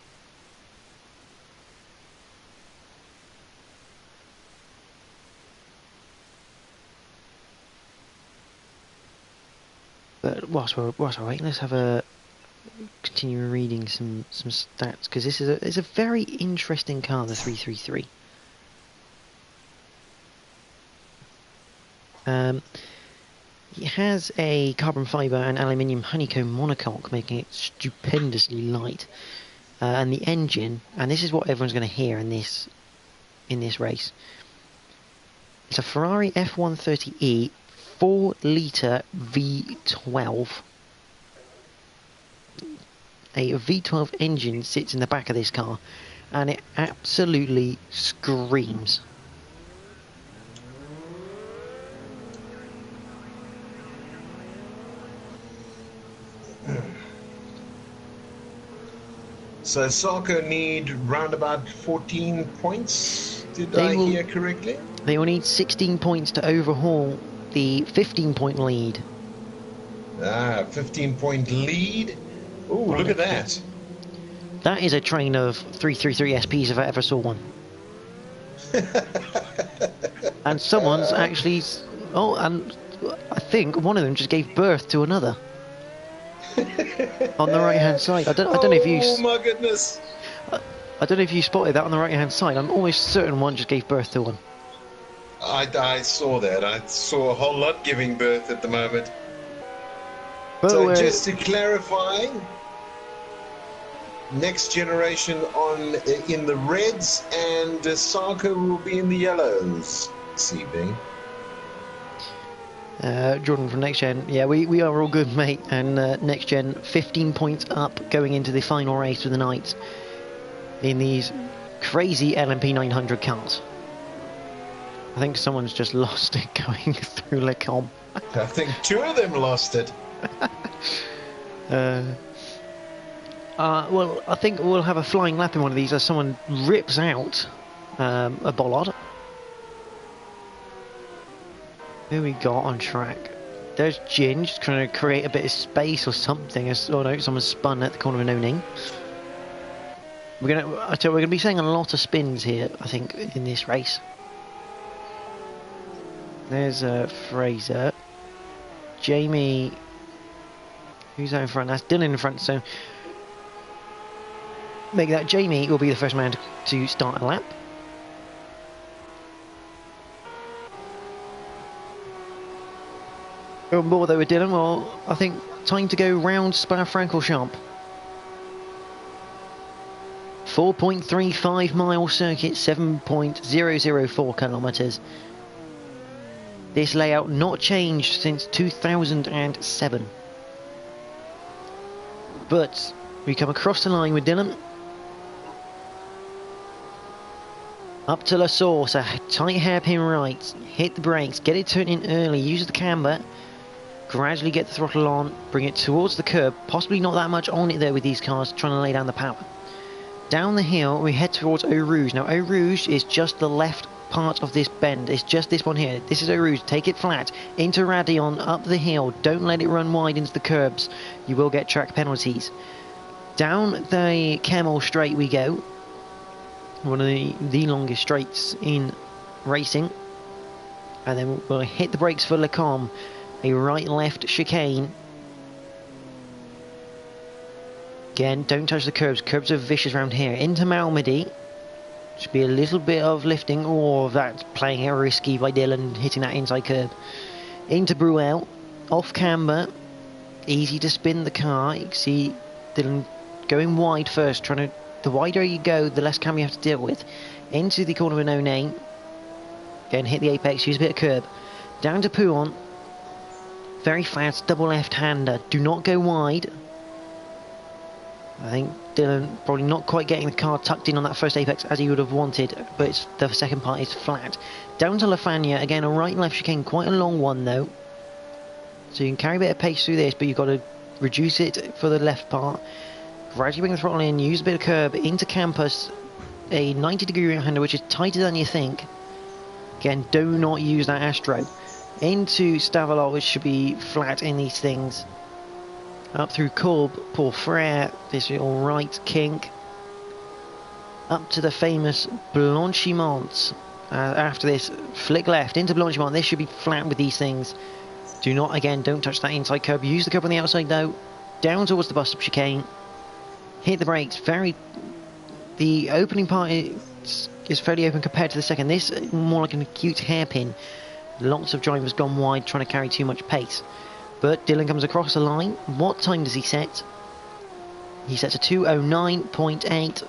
whilst we're waiting, let's have a continue reading some stats, because this is a very interesting car, the 333. It has a carbon fibre and aluminium honeycomb monocoque, making it stupendously light. And the engine, and this is what everyone's going to hear in this race. It's a Ferrari F130E 4-litre V12. A V12 engine sits in the back of this car, and it absolutely screams. So Sarco need round about 14 points. Did I hear correctly? They will need 16 points to overhaul the 15-point lead. 15-point lead. Oh, look at that. That is a train of 333 SPs if I ever saw one. And someone's actually... Oh, and I think one of them just gave birth to another. On the right-hand side. I don't know if you... Oh, my goodness. I don't know if you spotted that on the right-hand side. I'm almost certain one just gave birth to one. I saw that. I saw a whole lot giving birth at the moment. But so just to clarify, next generation in the reds, and Sarco will be in the yellows this evening. Jordan from NXTGEN, yeah, we are all good, mate. And NXTGEN 15 points up going into the final race of the night in these crazy LMP 900 cars. I think someone's just lost it going through Le Com. I think two of them lost it. Well, I think we'll have a flying lap in one of these as someone rips out a bollard. Who we got on track? There's Gin, just trying to create a bit of space or something. Oh no, someone's spun at the corner of no name. We're gonna be seeing a lot of spins here, I think, in this race. There's Fraser, Jamie. Who's out in front? That's Dylan in front. So make that Jamie will be the first man to start a lap. On board though with Dylan. Well, I think time to go round Spa-Francorchamps. 4.35 mile circuit, 7.004 kilometres. This layout not changed since 2007. But we come across the line with Dylan. Up to La Source, a tight hairpin right. Hit the brakes, get it turned in early, use the camber. Gradually get the throttle on, bring it towards the curb. Possibly not that much on it there with these cars, trying to lay down the power. Down the hill, we head towards Eau Rouge. Now, Eau Rouge is just the left part of this bend. It's just this one here. This is Eau Rouge. Take it flat. Into Radion, up the hill. Don't let it run wide into the curbs. You will get track penalties. Down the Camel Straight we go. One of the longest straights in racing. And then we'll hit the brakes for Le Com. A right-left chicane. Again, don't touch the curbs. Curbs are vicious around here. Into Malmedy. Should be a little bit of lifting. Or that's playing it risky by Dylan, hitting that inside curb. Into Bruel. Off camber. Easy to spin the car. You can see Dylan going wide first. The wider you go, the less camber you have to deal with. Into the corner with no name. Again, hit the apex. Use a bit of curb. Down to Pouon. Very fast, double left-hander. Do not go wide. I think Dylan probably not quite getting the car tucked in on that first apex as he would have wanted, but the second part is flat. Down to Lafania, again a right-left chicane, quite a long one though. So you can carry a bit of pace through this, but you've got to reduce it for the left part. Gradually bring the throttle in, use a bit of curb, into Campus, a 90-degree right-hander which is tighter than you think. Again, do not use that Astro. Into Stavelot, which should be flat in these things. Up through Courbe, Paul Frere, this little right kink. Up to the famous Blanchimont. After this, flick left into Blanchimont. This should be flat with these things. Do not, again, don't touch that inside curb. Use the curb on the outside though. Down towards the bus stop chicane. Hit the brakes. The opening part is fairly open compared to the second. This is more like an acute hairpin. Lots of drivers gone wide trying to carry too much pace. But Dylan comes across the line. What time does he set? He sets a 2:09.8.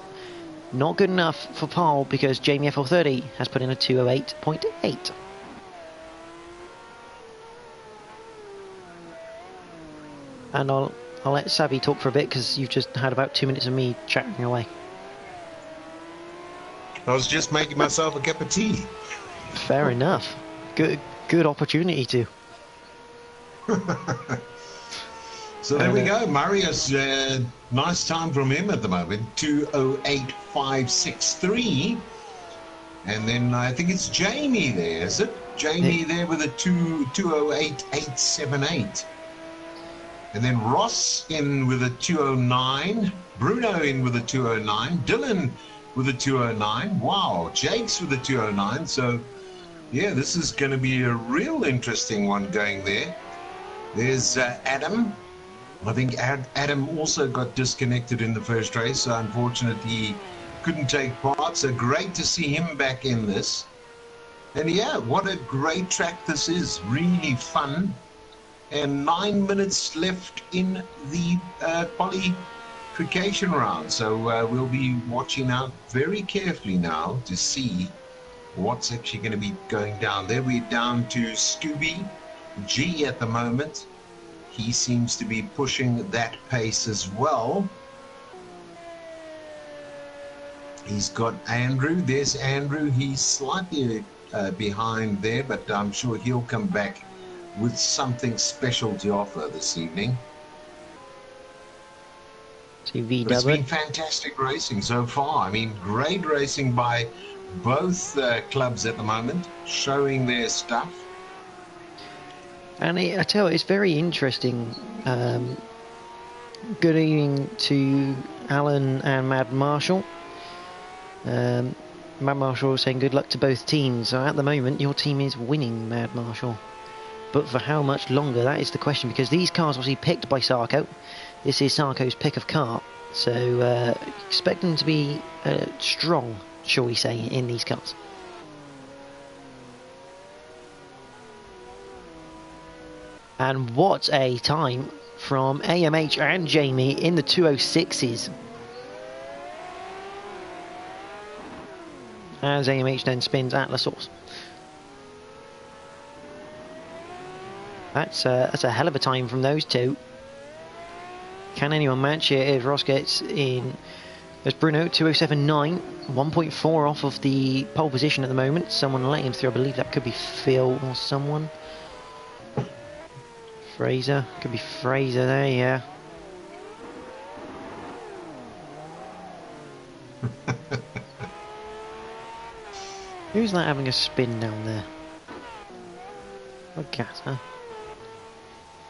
Not good enough for pole because Jamie FL30 has put in a 2:08.8. And I'll let Savvy talk for a bit because you've just had about 2 minutes of me chatting away. I was just making myself a cup of tea. Fair enough. Good opportunity to. So there we go. Marius, nice time from him at the moment, 2:08.563. And then I think it's Jamie there, is it? Jamie there with a 2:08.878. And then Ross in with a 2:09. Bruno in with a 2:09. Dylan with a 2:09. Wow, Jake's with a 2:09. So, yeah, this is going to be a real interesting one going there. There's Adam. I think Adam also got disconnected in the first race, so unfortunately couldn't take part. So great to see him back in this. And yeah, what a great track this is. Really fun. And 9 minutes left in the qualification round. So we'll be watching out very carefully now to see what's actually going to be going down there. We're down to Scooby G at the moment. He seems to be pushing that pace as well. He's got Andrew. There's Andrew. He's slightly behind there, but I'm sure he'll come back with something special to offer this evening. It's been fantastic racing so far. I mean, great racing by both clubs at the moment, showing their stuff. And I tell you, it's very interesting. Good evening to Alan and Mad Marshall. Mad Marshall saying good luck to both teams. So at the moment, your team is winning, Mad Marshall. But for how much longer, that is the question, because these cars obviously picked by Sarco. This is Sarco's pick of car. So expect them to be strong, shall we say, in these cars. And what a time from AMH and Jamie in the 206s. As AMH then spins at La Source. That's a hell of a time from those two. Can anyone match it if Ross gets in? There's Bruno, 2:07.9, 1.4 off of the pole position at the moment. Someone let him through. I believe that could be Phil or someone. Fraser, could be Fraser there, yeah. Who's that having a spin down there? Oh, gas, huh?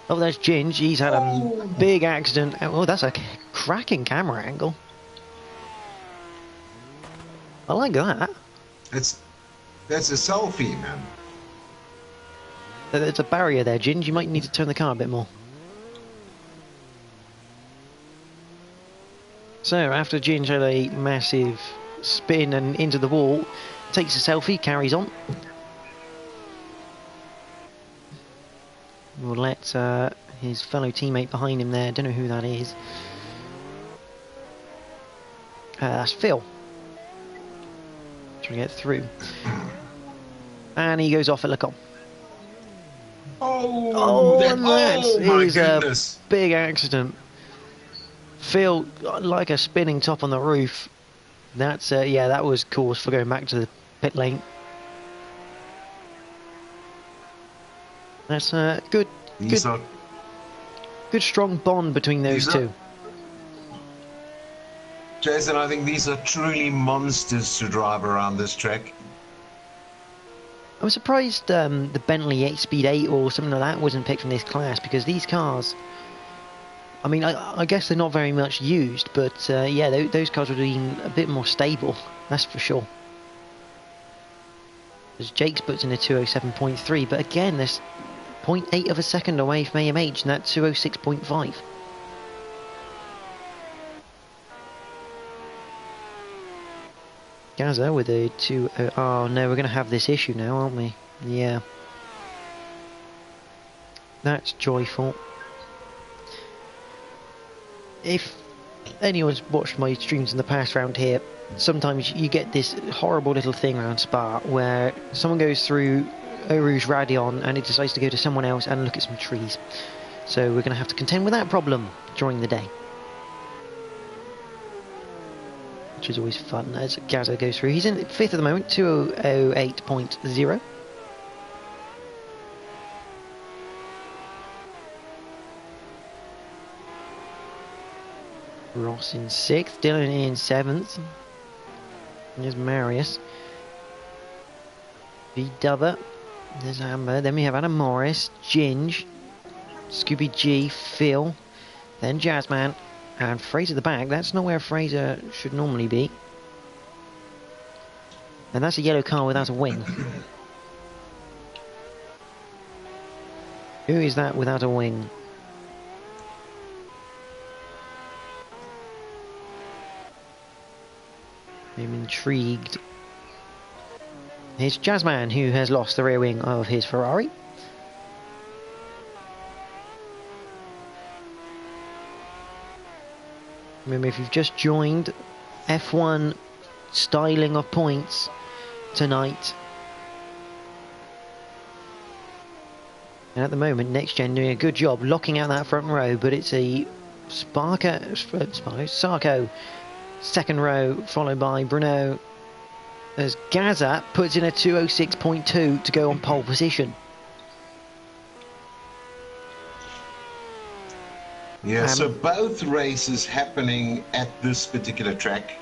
Oh, there's Ginge. He's had a big accident. Oh, that's a cracking camera angle. I like that. That's a selfie, man. There's a barrier there, Ginge. You might need to turn the car a bit more. So, after Ginge had a massive spin and into the wall, takes a selfie, carries on. We'll let his fellow teammate behind him there, don't know who that is. That's Phil. Trying to get through. And he goes off at Lecom. My goodness. A big accident. Phil, like a spinning top on the roof. That's yeah, that was cause for going back to the pit lane. That's good strong bond between those two. Jason, I think these are truly monsters to drive around this track. I was surprised the Bentley 8-Speed 8 or something like that wasn't picked from this class, because these cars, I mean, I guess they're not very much used, but yeah, those cars would have been a bit more stable, that's for sure. As Jake's puts in a 207.3, but again, 0.8 of a second away from AMH, and that's 206.5. Gaza with a 2. Oh no, we're going to have this issue now, aren't we? Yeah. That's joyful. If anyone's watched my streams in the past round here, sometimes you get this horrible little thing around Spa where someone goes through Eau Rouge Radion and it decides to go to someone else and look at some trees. So we're going to have to contend with that problem during the day. Which is always fun as Gaza goes through. He's in 5th at the moment, 208.0. Ross in 6th, Dylan in 7th. There's Marius. V-Dubber. There's Amber. Then we have Adam Morris, Ginge, Scooby G, Phil. Then Jazzman. And Fraser at the back. That's not where Fraser should normally be. And that's a yellow car without a wing. Who is that without a wing? I'm intrigued. Here's Jazzman, who has lost the rear wing of his Ferrari. Remember, if you've just joined, F1 styling of points tonight. And at the moment, NXTGEN doing a good job locking out that front row, but it's a Sarco second row, followed by Bruno, as Gaza puts in a 206.2 to go on pole position. Yeah, so both races happening at this particular track.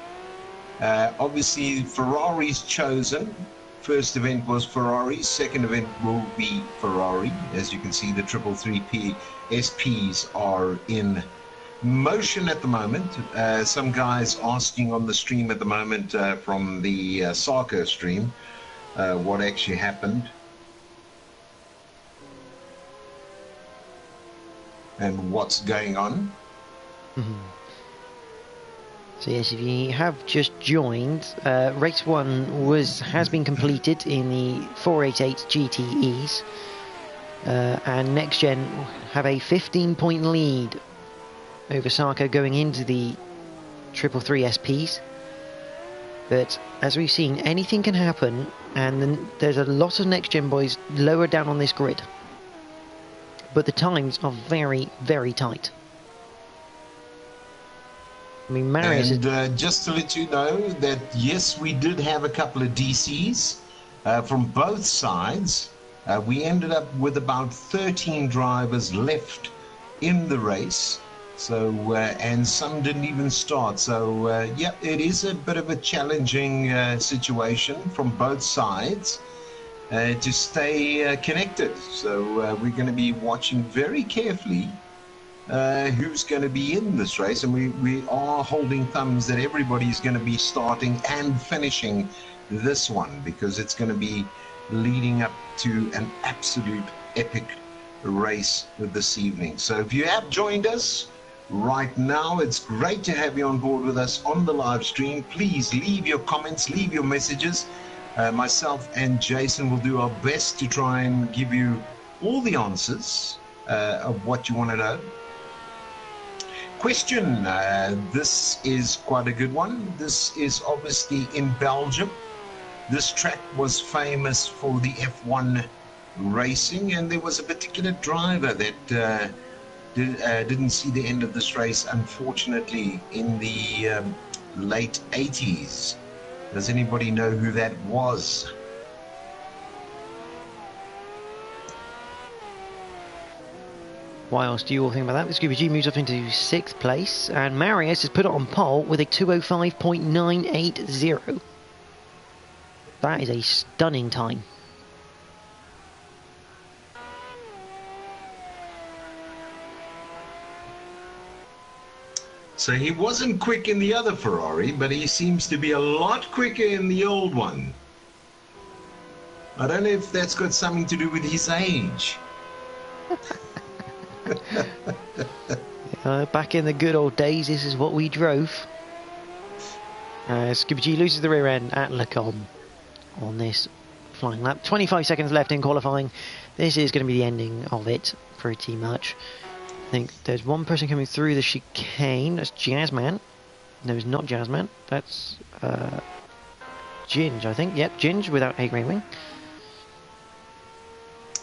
Obviously, Ferrari's chosen. First event was Ferrari, second event will be Ferrari. As you can see, the 333P SPs are in motion at the moment. Some guys asking on the stream at the moment from the Sarco stream what actually happened and what's going on. So yes, if you have just joined, race 1 has been completed in the 488 GTEs, and NXTGEN have a 15-point lead over Sarco going into the 333 SPs. But as we've seen, anything can happen, and then there's a lot of NXTGEN boys lower down on this grid. But the times are very, very tight. I mean, Marius... And just to let you know that, yes, we did have a couple of DCs from both sides. We ended up with about 13 drivers left in the race. So, and some didn't even start. So, yeah, it is a bit of a challenging situation from both sides to stay connected. So, we're going to be watching very carefully who's going to be in this race. And we are holding thumbs that everybody's going to be starting and finishing this one, because it's going to be leading up to an absolute epic race this evening. So, if you have joined us right now, it's great to have you on board with us on the live stream. Please leave your comments, leave your messages. Myself and Jason will do our best to try and give you all the answers of what you want to know. Question, this is quite a good one. This is obviously in Belgium. This track was famous for the F1 racing, and there was a particular driver that didn't see the end of this race, unfortunately, in the late 80s. Does anybody know who that was? Why else do you all think about that? Scooby G moves up into 6th place, and Marius has put it on pole with a 205.980. That is a stunning time. So he wasn't quick in the other Ferrari, but he seems to be a lot quicker in the old one. I don't know if that's got something to do with his age. Back in the good old days, this is what we drove. Scooby G loses the rear end at Lacombe on this flying lap. 25 seconds left in qualifying. This is going to be the ending of it, pretty much. I think there's one person coming through the chicane. That's Jazzman. No, it's not Jazzman. That's Ginge, I think. Yep, Ginge without a green wing.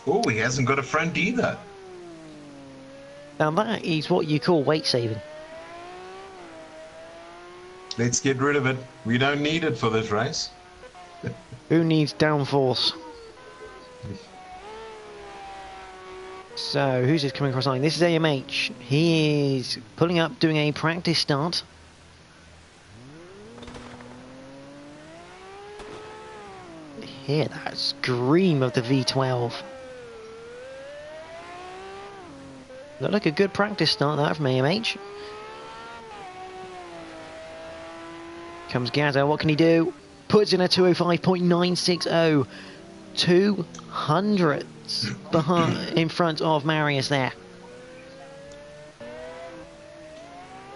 Oh, he hasn't got a front either. Now that is what you call weight saving. Let's get rid of it. We don't need it for this race. Who needs downforce? So, who's this coming across line? This is AMH. He is pulling up, doing a practice start. Hear that scream of the V12. Looked like a good practice start that from AMH. Comes Gazza, what can he do? Puts in a 205.960. 200 behind, in front of Marius there.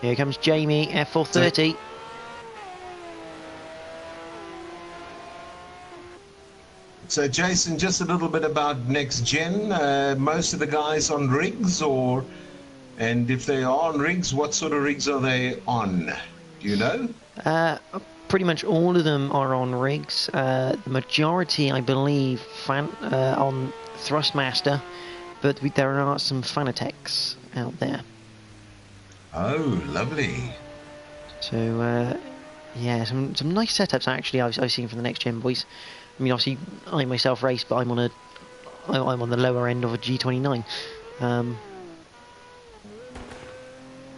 Here comes Jamie, F430. So Jason, just a little bit about NXTGEN. Most of the guys on rigs, and if they are on rigs, what sort of rigs are they on? Do you know? Pretty much all of them are on rigs. The majority, I believe, on Thrustmaster, but there are some Fanatec's out there. Oh, lovely. So, yeah, some nice setups actually I've seen from the NXTGEN boys. I mean, obviously, I myself race, but I'm on the lower end of a G29.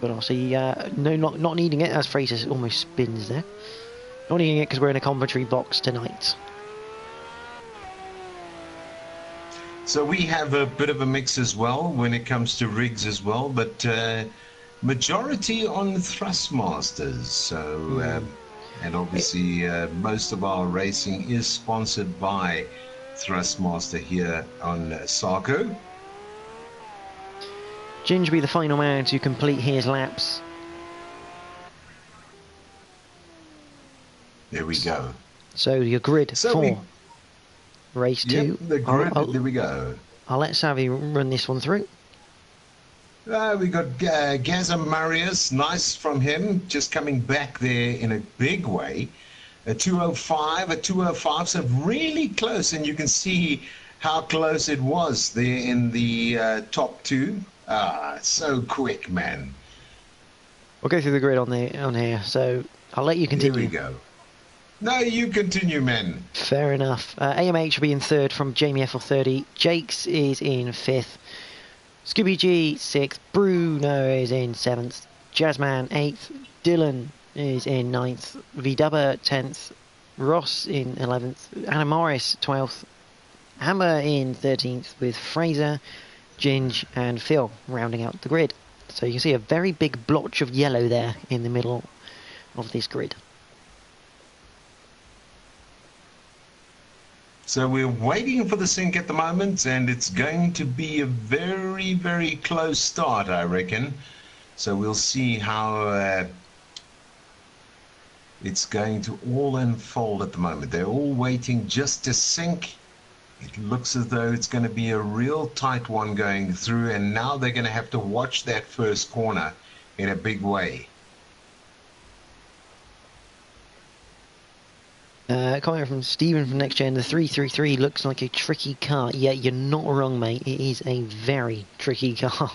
But obviously, no, not needing it, as Fraser almost spins there. Not needing it because we're in a commentary box tonight. So we have a bit of a mix as well when it comes to rigs as well, but majority on Thrustmasters. So, and obviously most of our racing is sponsored by Thrustmaster here on Sarco. Ginge will be the final man to complete his laps. There we go. So your grid for race 2. Yep, the grid, there we go. I'll let Savvy run this one through. We got Gaza Marius, nice from him, just coming back there in a big way. A 205, so really close, and you can see how close it was there in the top 2. So quick, man. We'll go through the grid on here, so I'll let you continue. Here we go. No, you continue, man. Fair enough. AMH will be in 3rd from Jamie F430. Jakes is in 5th. Scooby G 6th. Bruno is in 7th. Jazzman 8th. Dylan is in 9th. Vidubber 10th. Ross in 11th. Anna Morris 12th. Hammer in 13th with Fraser, Ginge and Phil rounding out the grid. So you can see a very big blotch of yellow there in the middle of this grid. So we're waiting for the sync at the moment, and it's going to be a very, very close start, I reckon. So we'll see how it's going to all unfold at the moment. They're all waiting just to sync. It looks as though it's going to be a real tight one going through, and now they're going to have to watch that first corner in a big way. Comment from Stephen from NXTGEN, the 333 looks like a tricky car. Yeah, you're not wrong, mate. It is a very tricky car.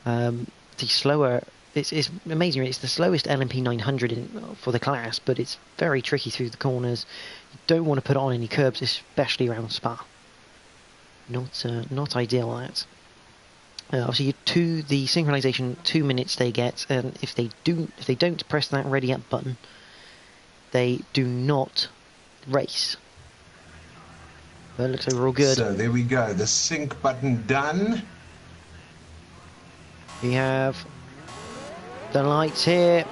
The slower, it's amazing. It's the slowest LMP 900 for the class, but it's very tricky through the corners. You don't want to put it on any curbs, especially around Spa. Not ideal that. Obviously, the synchronization 2 minutes they get, and if they don't press that ready up button, they do not race. But it looks like we're all good. So there we go, the sync button done. We have the lights here,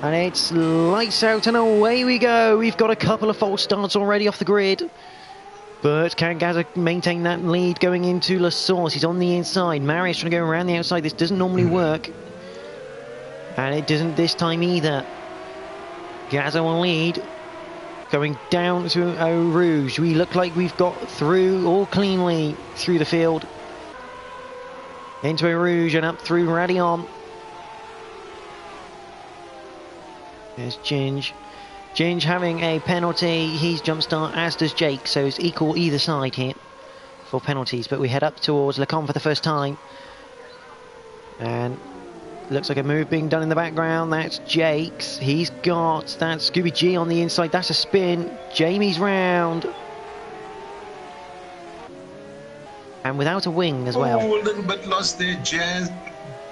and it's lights out and away we go. We've got a couple of false starts already off the grid, But can Gaza maintain that lead going into La Source? He's on the inside. Marius trying to go around the outside. This doesn't normally work. And it doesn't this time either. Gaza on lead. Going down to Eau Rouge. We look like we've got through all cleanly through the field. Into Eau Rouge and up through Radion. There's Ginge. Ginge having a penalty. He's jump start, as does Jake. So it's equal either side here for penalties. But we head up towards Lecon for the first time. And looks like a move being done in the background. That's Jake's. He's got that Scooby G on the inside. That's a spin. Jamie's round. And without a wing as well. Oh, a little bit lost there, Jazz.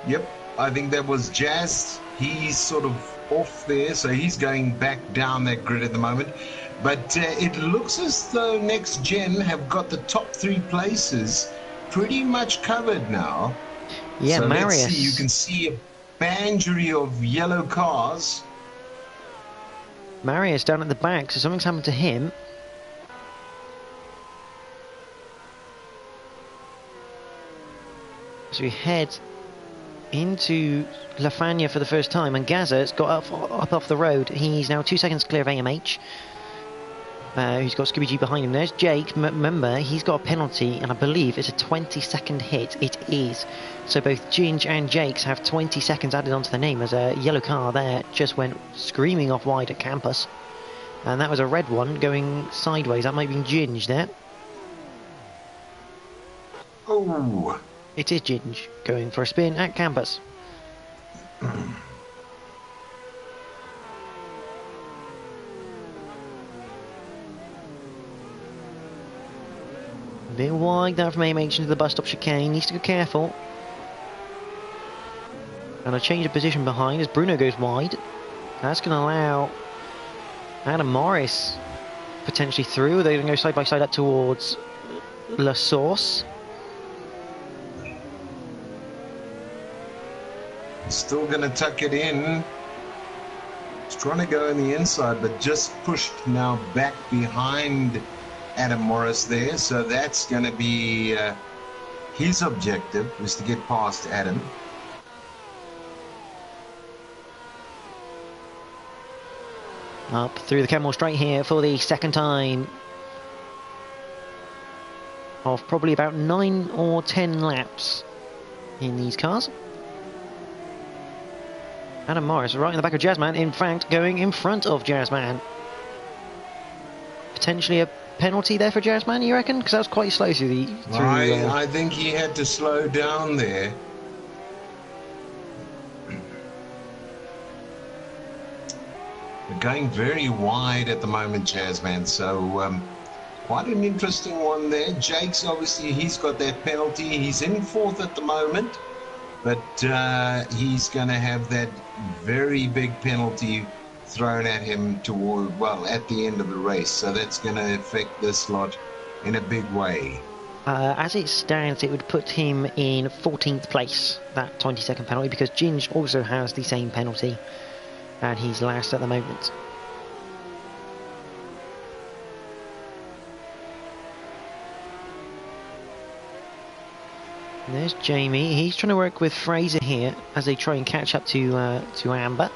Yep, I think that was Jazz. He's sort of off there, so he's going back down that grid at the moment. But it looks as though NXTGEN have got the top 3 places pretty much covered now. Yeah, so Marius. Let's see. You can see a bangery of yellow cars. Marius down at the back, so something's happened to him. So we head into La Fania for the first time, and Gaza's got up off the road. He's now 2 seconds clear of AMH. Who's got Scooby G behind him. There's Jake. Remember, he's got a penalty, and I believe it's a 20-second hit. It is. So both Ginge and Jake's have 20 seconds added onto the name, as a yellow car there just went screaming off wide at campus. And that was a red one going sideways. That might be Ginge there. Oh. It is Ginge going for a spin at campus. A bit wide there from AMH into the bus stop chicane. Needs to be careful. And a change of position behind as Bruno goes wide. That's going to allow Adam Morris potentially through. They're going to go side by side up towards La Source. Still going to tuck it in. He's trying to go on the inside, but just pushed now back behind Adam Morris there. So that's going to be his objective, is to get past Adam. Up through the Camel straight here for the second time of probably about 9 or 10 laps in these cars. Adam Morris right in the back of Jazzman, in fact going in front of Jazzman. Potentially a penalty there for Jazzman, you reckon? Because that was quite slow through the... I think he had to slow down there. We're going very wide at the moment, Jazzman, so quite an interesting one there. Jake's obviously, he's got that penalty. He's in 4th at the moment, but he's going to have that very big penalty thrown at him toward, well, at the end of the race. So that's going to affect this lot in a big way. As it stands, it would put him in 14th place, that 20-second penalty, because Ginge also has the same penalty, and he's last at the moment. And there's Jamie. He's trying to work with Fraser here as they try and catch up to Amber.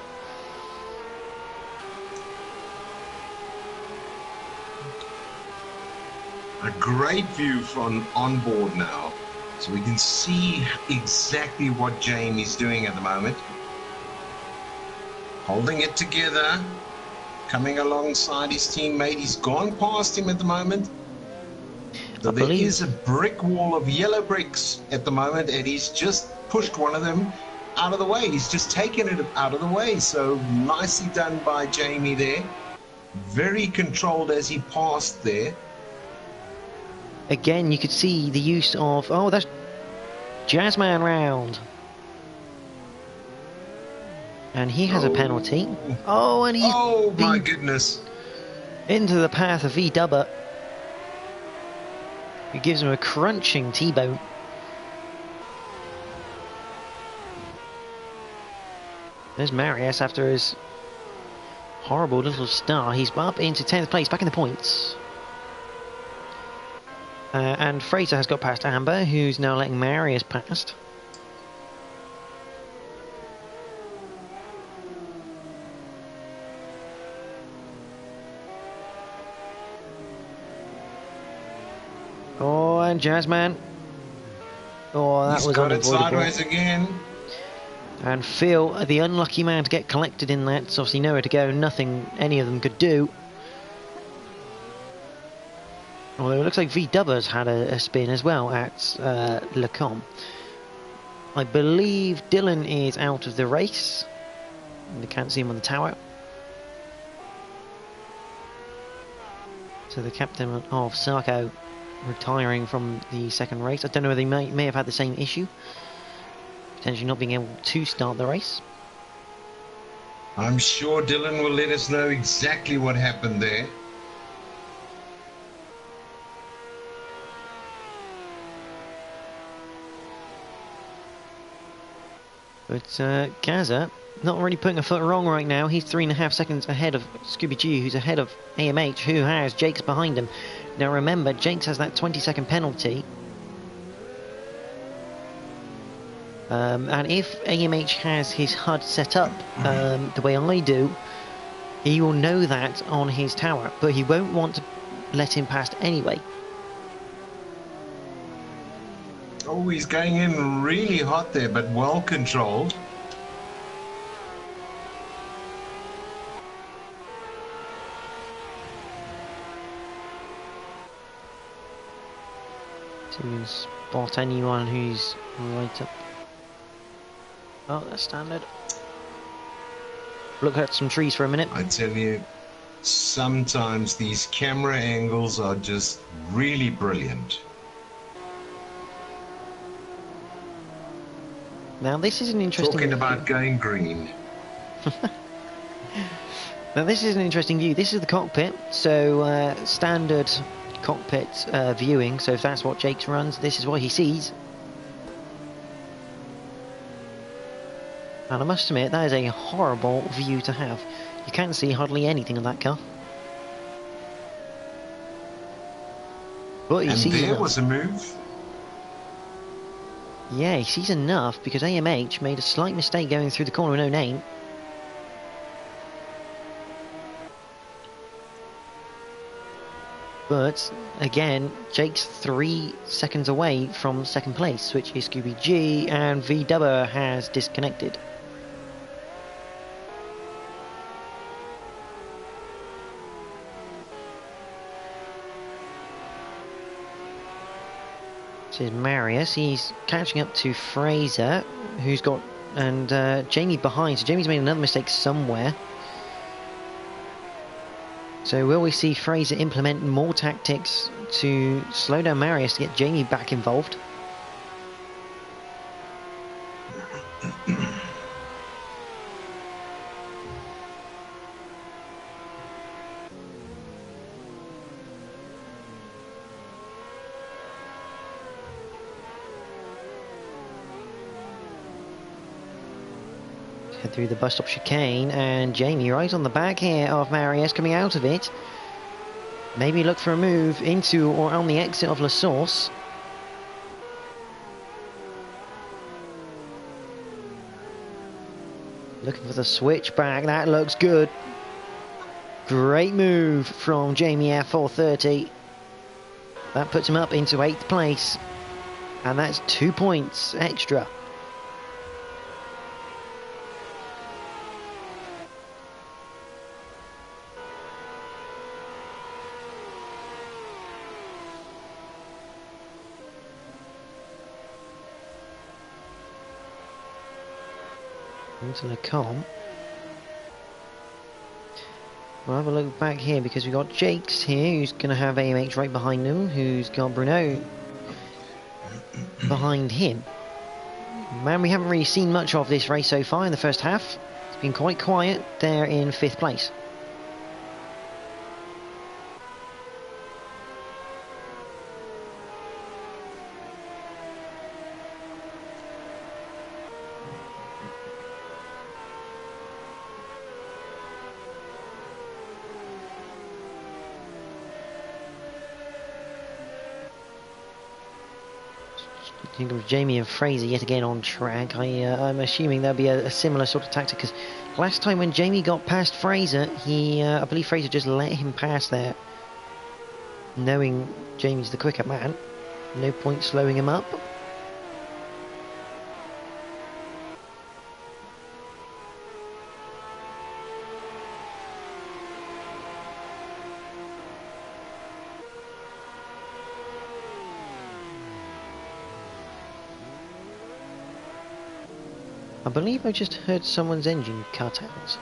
A great view from on board now, so we can see exactly what Jamie's doing at the moment. Holding it together, coming alongside his teammate. He's gone past him at the moment. So there is a brick wall of yellow bricks at the moment, and he's just pushed one of them out of the way. He's just taken it out of the way. So nicely done by Jamie there. Very controlled as he passed there. Again, you could see the use of... Oh, that's Jazzman round. And he has a penalty. Oh, and he's... Oh, my goodness. Into the path of V-Dubber. It gives him a crunching T-bone. There's Marius after his horrible little start. He's up into 10th place, back in the points. And Fraser has got past Amber, who's now letting Marius past. Oh, and Jazzman. Oh, that He's was got it unavoidable. sideways again. And Phil, the unlucky man to get collected in that. It's obviously nowhere to go. Nothing any of them could do. Although it looks like VW's had a spin as well at Lecom. I believe Dylan is out of the race. You can't see him on the tower. So the captain of Sarco retiring from the second race. I don't know whether he may have had the same issue. Potentially not being able to start the race. I'm sure Dylan will let us know exactly what happened there. But Gaza, not really putting a foot wrong right now. He's 3.5 seconds ahead of Scooby G, who's ahead of AMH, who has Jakes behind him. Now remember, Jakes has that 20-second penalty. And if AMH has his HUD set up the way I do, he will know that on his tower, but he won't want to let him past anyway. Oh, he's going in really hot there, but well controlled. To spot anyone who's right up. Oh, that's standard. Look at some trees for a minute. I tell you, sometimes these camera angles are just really brilliant. Now this is an interesting Talking view. about going green. Now this is an interesting view. This is the cockpit, so standard cockpit viewing. So if that's what Jakes runs, this is what he sees. And I must admit, that is a horrible view to have. You can't see hardly anything of that car. But he And sees there enough. was a move. Yeah, he sees enough because AMH made a slight mistake going through the corner with no name. But again, Jake's 3 seconds away from second place, which is Scooby G, and VW has disconnected. This is Marius. He's catching up to Fraser, who's got, and Jamie behind. So Jamie's made another mistake somewhere. So will we see Fraser implement more tactics to slow down Marius to get Jamie back involved? Head through the bus stop chicane, and Jamie right on the back here of Marius coming out of it. Maybe look for a move into or on the exit of La Source. Looking for the switch back, that looks good. Great move from Jamie F430. That puts him up into 8th place. And that's 2 points extra. Into the com. We'll have a look back here because we've got Jakes here who's going to have AMH right behind him, who's got Bruno behind him. Man, we haven't really seen much of this race so far in the first half. It's been quite quiet there in 5th place. think of Jamie and Fraser yet again on track. I'm assuming there'll be a similar sort of tactic, because last time when Jamie got past Fraser, I believe Fraser just let him pass there, knowing Jamie's the quicker man. No point slowing him up. I believe I just heard someone's engine cut out.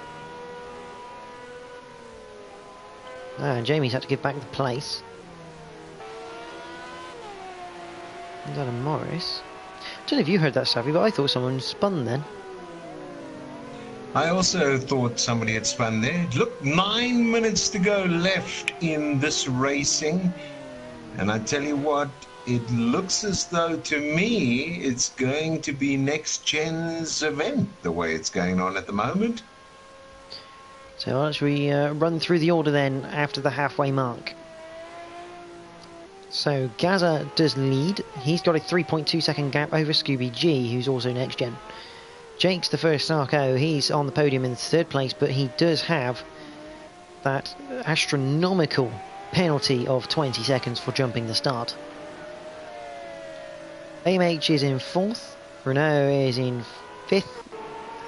And Jamie's had to give back the place. Is that a Morris? I don't know if you heard that, Savvy, but I thought someone spun then. I also thought somebody had spun there. Look, 9 minutes to go left in this racing. And I tell you what, it looks as though, to me, it's going to be NXTGEN's event, the way it's going on at the moment. So let's run through the order then after the halfway mark. So Gaza does lead. He's got a 3.2 second gap over Scooby G, who's also NXTGEN. Jake's the first Sarco. He's on the podium in third place, but he does have that astronomical penalty of 20 seconds for jumping the start. AMH is in fourth, Renault is in fifth,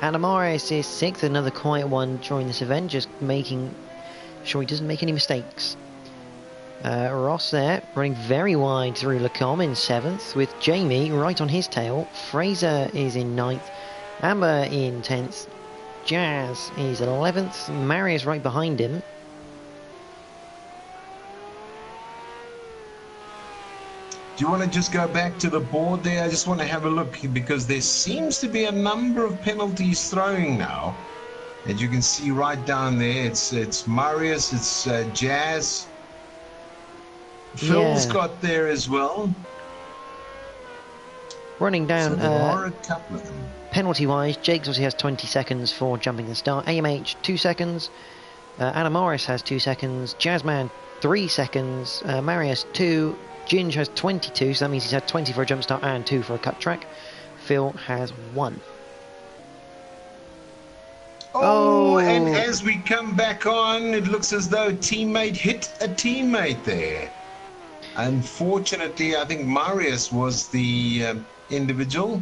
Anamaris is sixth, another quiet one during this event, just making sure he doesn't make any mistakes. Ross there, running very wide through Lacombe in seventh, with Jamie right on his tail. Fraser is in ninth, Amber in 10th, Jazz is 11th, Marius right behind him. Do you want to just go back to the board there? I just want to have a look, because there seems to be a number of penalties throwing now. As you can see right down there, it's Marius, it's Jazz. Phil's got there as well. Running down, so there are a couple of them. Penalty-wise, Jakes obviously has 20 seconds for jumping the start. AMH, 2 seconds. Anna Morris has 2 seconds. Jazzman, 3 seconds. Marius, 2. Ginge has 22, so that means he's had 20 for a jump start and 2 for a cut track. Phil has 1. Oh, and as we come back on, it looks as though a teammate hit a teammate there. Unfortunately, I think Marius was the individual.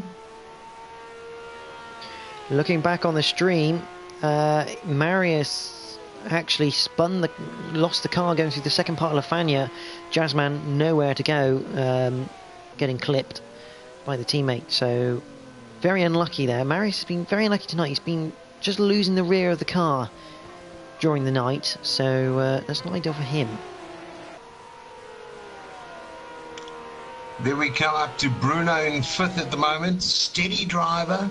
Looking back on the stream, Marius actually lost the car going through the second part of Lafania. Jazzman nowhere to go, getting clipped by the teammate. So very unlucky there. Marius has been very unlucky tonight. He's been just losing the rear of the car during the night. So that's not ideal for him. There we come up to Bruno in fifth at the moment. Steady driver.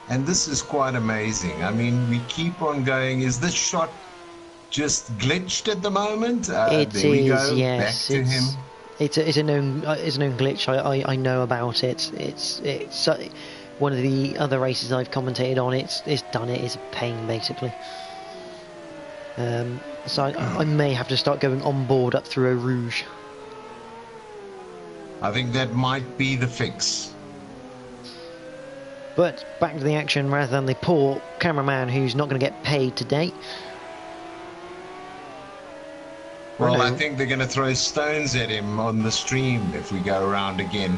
And this is quite amazing. I mean, we keep on going. Is this shot just glitched at the moment? It there we is, go. yes. Back to him. It's a known glitch. I know about it. It's one of the other races I've commentated on. It's done it. It's a pain basically. So I may have to start going on board up through Eau Rouge. I think that might be the fix. But back to the action rather than the poor cameraman who's not going to get paid today. Well, I think they're going to throw stones at him on the stream if we go around again.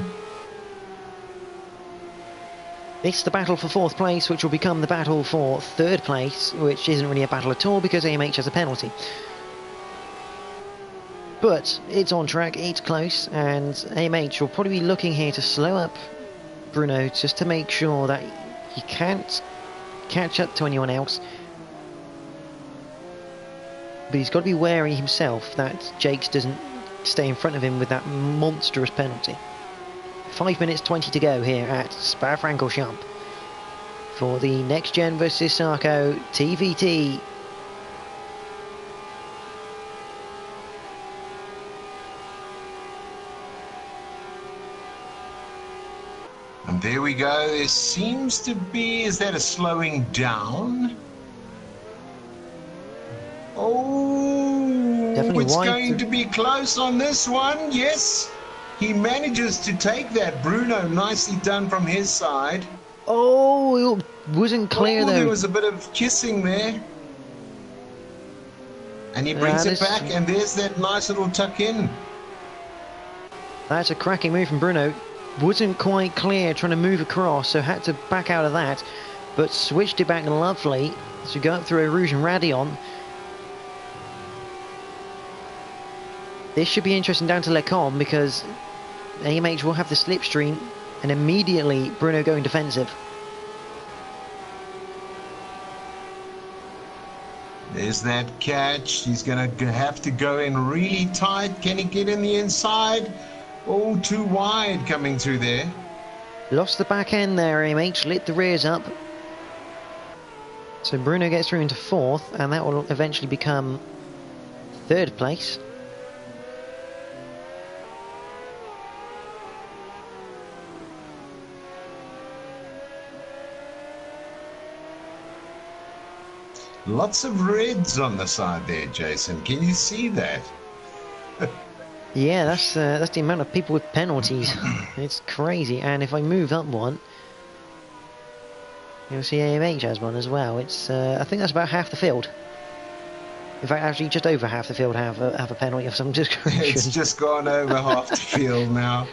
It's the battle for fourth place, which will become the battle for third place, which isn't really a battle at all because AMH has a penalty. But it's on track, it's close, and AMH will probably be looking here to slow up Bruno just to make sure that he can't catch up to anyone else. But he's got to be wary himself that Jakes doesn't stay in front of him with that monstrous penalty. 5 minutes 20 to go here at Spa-Francorchamps for the NXTGEN versus Sarco TvT. And there we go. There seems to be, is that a slowing down? Oh, Definitely it's going to be close on this one. Yes. He manages to take that. Bruno, nicely done from his side. Oh, it wasn't clear though. There was a bit of kissing there. And he brings it back, and there's that nice little tuck in. That's a cracking move from Bruno. Wasn't quite clear trying to move across, so had to back out of that, but switched it back lovely to go up through a Rouge and Radion. This should be interesting down to Lecom because AMH will have the slipstream, and immediately Bruno going defensive. There's that catch. He's going to have to go in really tight. Can he get in the inside? Oh, too wide coming through there. Lost the back end there, AMH. Lit the rears up. So Bruno gets through into 4th, and that will eventually become 3rd place. Lots of reds on the side there, Jason. Can you see that? Yeah, that's the amount of people with penalties. It's crazy. And if I move up one, you'll see AMH has one as well. It's I think that's about half the field. In fact, actually, just over half the field have a penalty of some description. It's just gone over half the field now.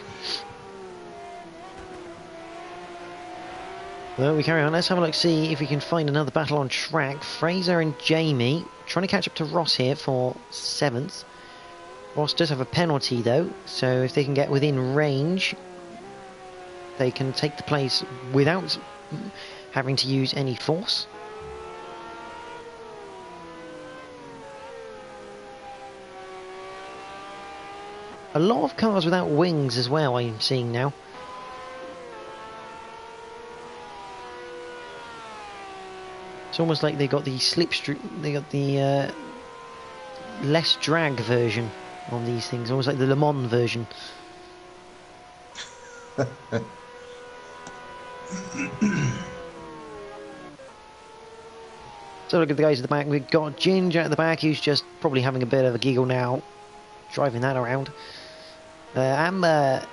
Well, we carry on. Let's have a look, see if we can find another battle on track. Fraser and Jamie trying to catch up to Ross here for 7th. Ross does have a penalty though, so if they can get within range, they can take the place without having to use any force. A lot of cars without wings as well, I'm seeing now. It's almost like they got the slipstream, they got the less drag version on these things, almost like the Le Mans version. So look at the guys at the back. We've got Ginger at the back, who's just probably having a bit of a giggle now, driving that around. Amber,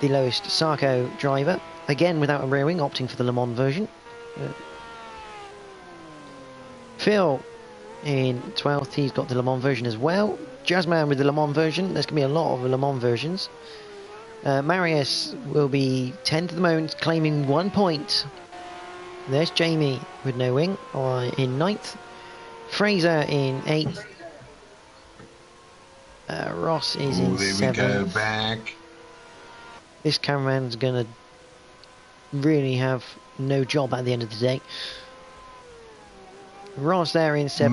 the lowest Sarco driver, again without a rear wing, opting for the Le Mans version. Phil in 12th, he's got the Le Mans version as well. Jazzman with the Le Mans version. There's going to be a lot of Le Mans versions. Marius will be 10th at the moment, claiming 1 point. There's Jamie with no wing in 9th. Fraser in 8th. Ross is in 7th. There we go, back. This cameraman's going to really have no job at the end of the day. Ross there in 7th.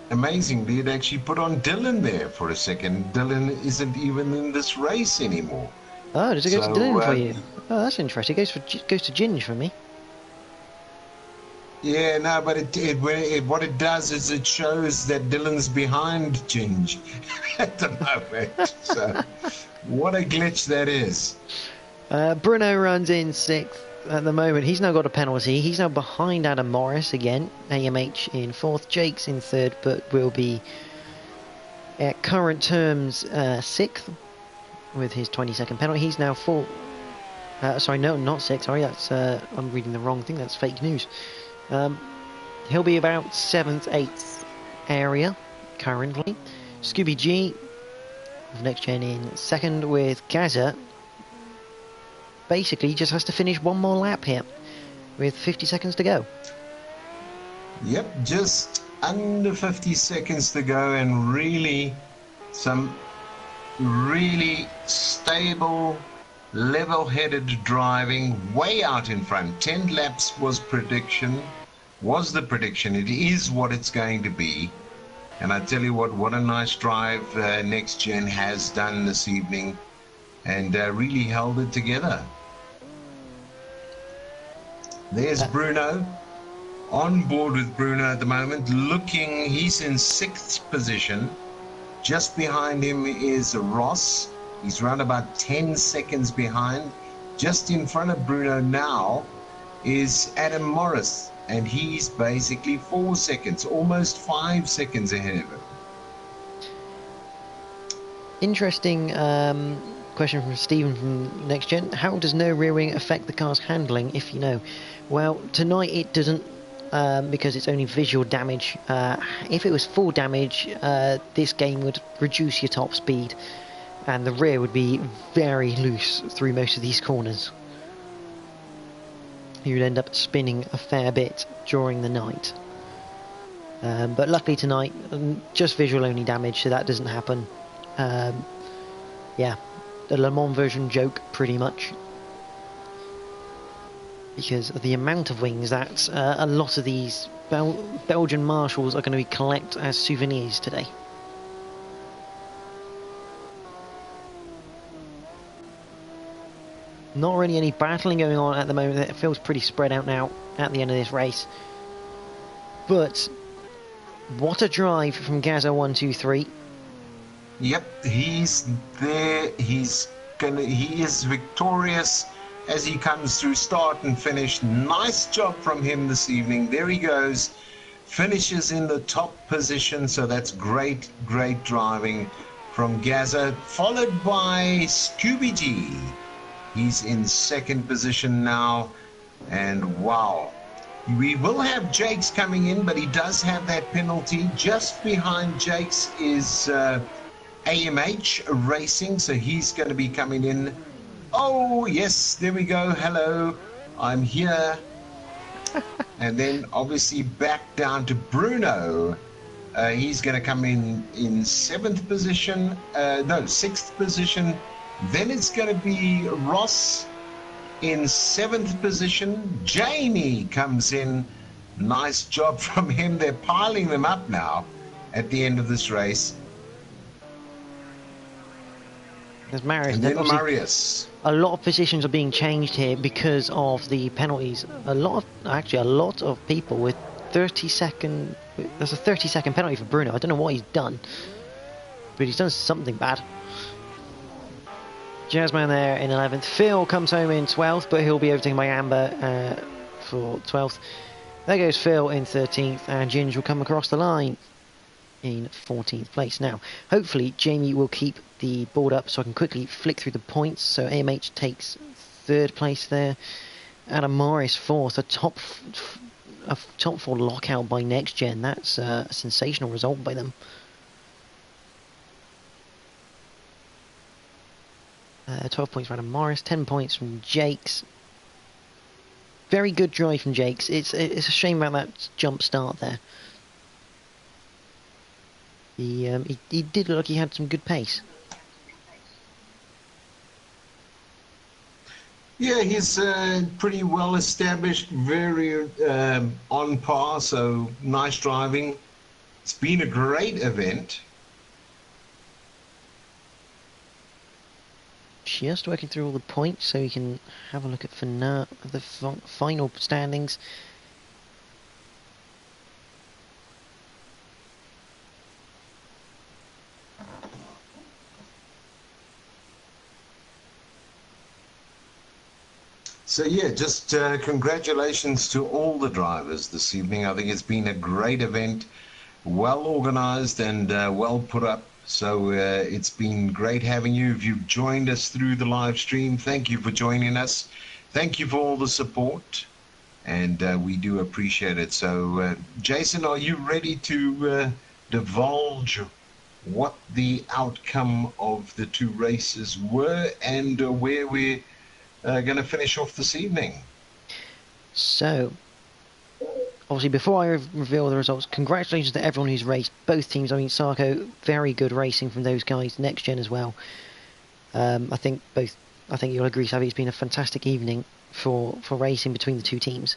Amazingly, it actually put on Dylan there for a second. Dylan isn't even in this race anymore. Oh, does it go to Dylan for you? Oh, that's interesting. It goes to Ginge for me. Yeah, no, but what it does is it shows that Dylan's behind Ginge at the moment. So, what a glitch that is. Bruno runs in 6th. At the moment, he's now got a penalty. He's now behind Adam Morris again. AMH in 4th, Jake's in 3rd, but will be at current terms 6th with his 20-second penalty. He's now full. Sorry, no, not 6th. Sorry, that's I'm reading the wrong thing. That's fake news. He'll be about 7th, 8th area currently. Scooby G of NXTGEN in 2nd with Gaza. Basically just has to finish one more lap here with 50 seconds to go. Yep, just under 50 seconds to go, and really some really stable, level-headed driving way out in front. 10 laps was the prediction. It is what it's going to be. And I tell you what a nice drive NXTGEN has done this evening, and really held it together. There's Bruno, on board with Bruno at the moment, looking, he's in 6th position. Just behind him is Ross. He's around about 10 seconds behind. Just in front of Bruno now is Adam Morris, and he's basically 4 seconds, almost 5 seconds ahead of him. Interesting question from Stephen from NXTGEN. How does no rear wing affect the car's handling, if you know? Well, tonight it doesn't, because it's only visual damage. If it was full damage, this game would reduce your top speed, and the rear would be very loose through most of these corners. You'd end up spinning a fair bit during the night. But luckily tonight, just visual only damage, so that doesn't happen. Yeah, the Le Mans version joke, pretty much. Because of the amount of wings that a lot of these Belgian marshals are going to be collect as souvenirs today. Not really any battling going on at the moment. It feels pretty spread out now at the end of this race. But what a drive from Gaza123. Yep, he's there. He is victorious as he comes through start and finish. Nice job from him this evening. There he goes. Finishes in the top position, so that's great driving from Gaza, followed by Scooby G. He's in second position now, and wow. We will have Jakes coming in, but he does have that penalty. Just behind Jakes is AMH Racing, so he's going to be coming in. Oh, yes, there we go. Hello, I'm here. And then obviously back down to Bruno. He's going to come in seventh position. No, sixth position. Then it's going to be Ross in seventh position. Jamie comes in. Nice job from him. They're piling them up now at the end of this race. There's Marius. And then Marius. A lot of positions are being changed here because of the penalties. A lot of people with 30-second. There's a 30-second penalty for Bruno. I don't know what he's done, but he's done something bad. Jazzman there in 11th. Phil comes home in 12th, but he'll be overtaken by Amber for 12th. There goes Phil in 13th, and Ginge will come across the line in 14th place. Now, hopefully, Jamie will keep the board up so I can quickly flick through the points. So AMH takes 3rd place there. Adam Morris 4th. A top 4 lockout by NXTGEN. That's a sensational result by them. 12 points from Adam Morris, 10 points from Jakes. Very good drive from Jakes. It's a shame about that jump start there. He did look like he had some good pace. Yeah, he's pretty well established, very on par, so nice driving. It's been a great event. Just working through all the points so we can have a look at the final standings. So yeah, just congratulations to all the drivers this evening. I think it's been a great event, well organized and well put up. So it's been great having you. If you've joined us through the live stream, thank you for joining us. Thank you for all the support, and we do appreciate it. So Jason, are you ready to divulge what the outcome of the 2 races were and where we're going to finish off this evening? So, obviously, before I reveal the results, congratulations to everyone who's raced both teams. I mean, Sarco, very good racing from those guys. NXTGEN as well. I think you'll agree, Savvy, it's been a fantastic evening for racing between the 2 teams.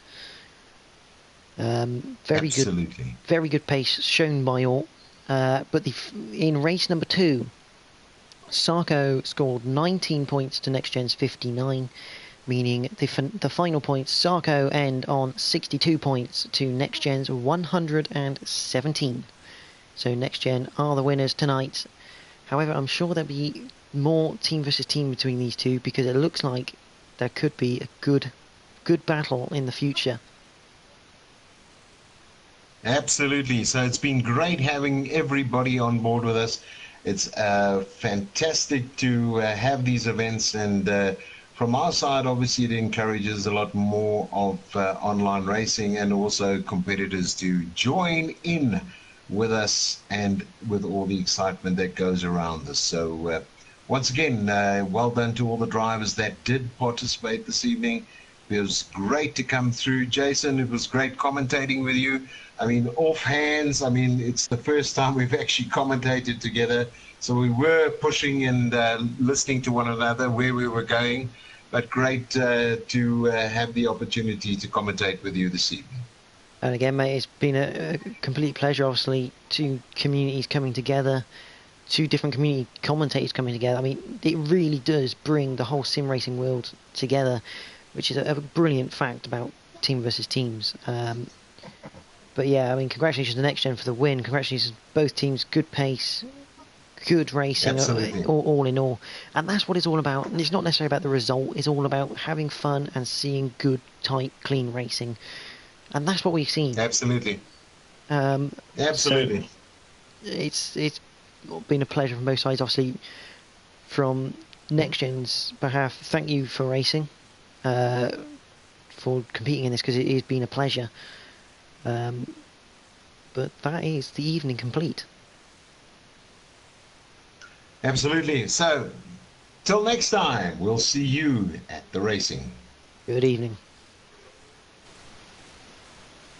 Very good pace shown by all. But in race number 2, Sarco scored 19 points to NXTGEN's 59. Meaning the final points, Sarco end on 62 points to NXTGEN's 117. So NXTGEN are the winners tonight. However, I'm sure there'll be more team versus team between these two because it looks like there could be a good battle in the future. Absolutely. So it's been great having everybody on board with us. It's fantastic to have these events, and from our side, obviously, it encourages a lot more of online racing and also competitors to join in with us and with all the excitement that goes around this. So once again, well done to all the drivers that did participate this evening. It was great to come through. Jason, it was great commentating with you. I mean, off hands, I mean, it's the first time we've actually commentated together. So we were pushing and listening to one another where we were going. But great to have the opportunity to commentate with you this evening. And again, mate, it's been a complete pleasure, obviously, two communities coming together, two different community commentators coming together. I mean, it really does bring the whole sim racing world together, which is a brilliant fact about team versus teams. But yeah, I mean, congratulations to NXTGEN for the win. Congratulations to both teams, good pace, good racing, all in all. And that's what it's all about. And it's not necessarily about the result, it's all about having fun and seeing good, tight, clean racing. And that's what we've seen. Absolutely. Absolutely. So it's been a pleasure from both sides. Obviously, from NXTGEN's behalf, thank you for racing, for competing in this, because it has been a pleasure. But that is the evening complete. Absolutely. So, till next time, we'll see you at the racing. Good evening.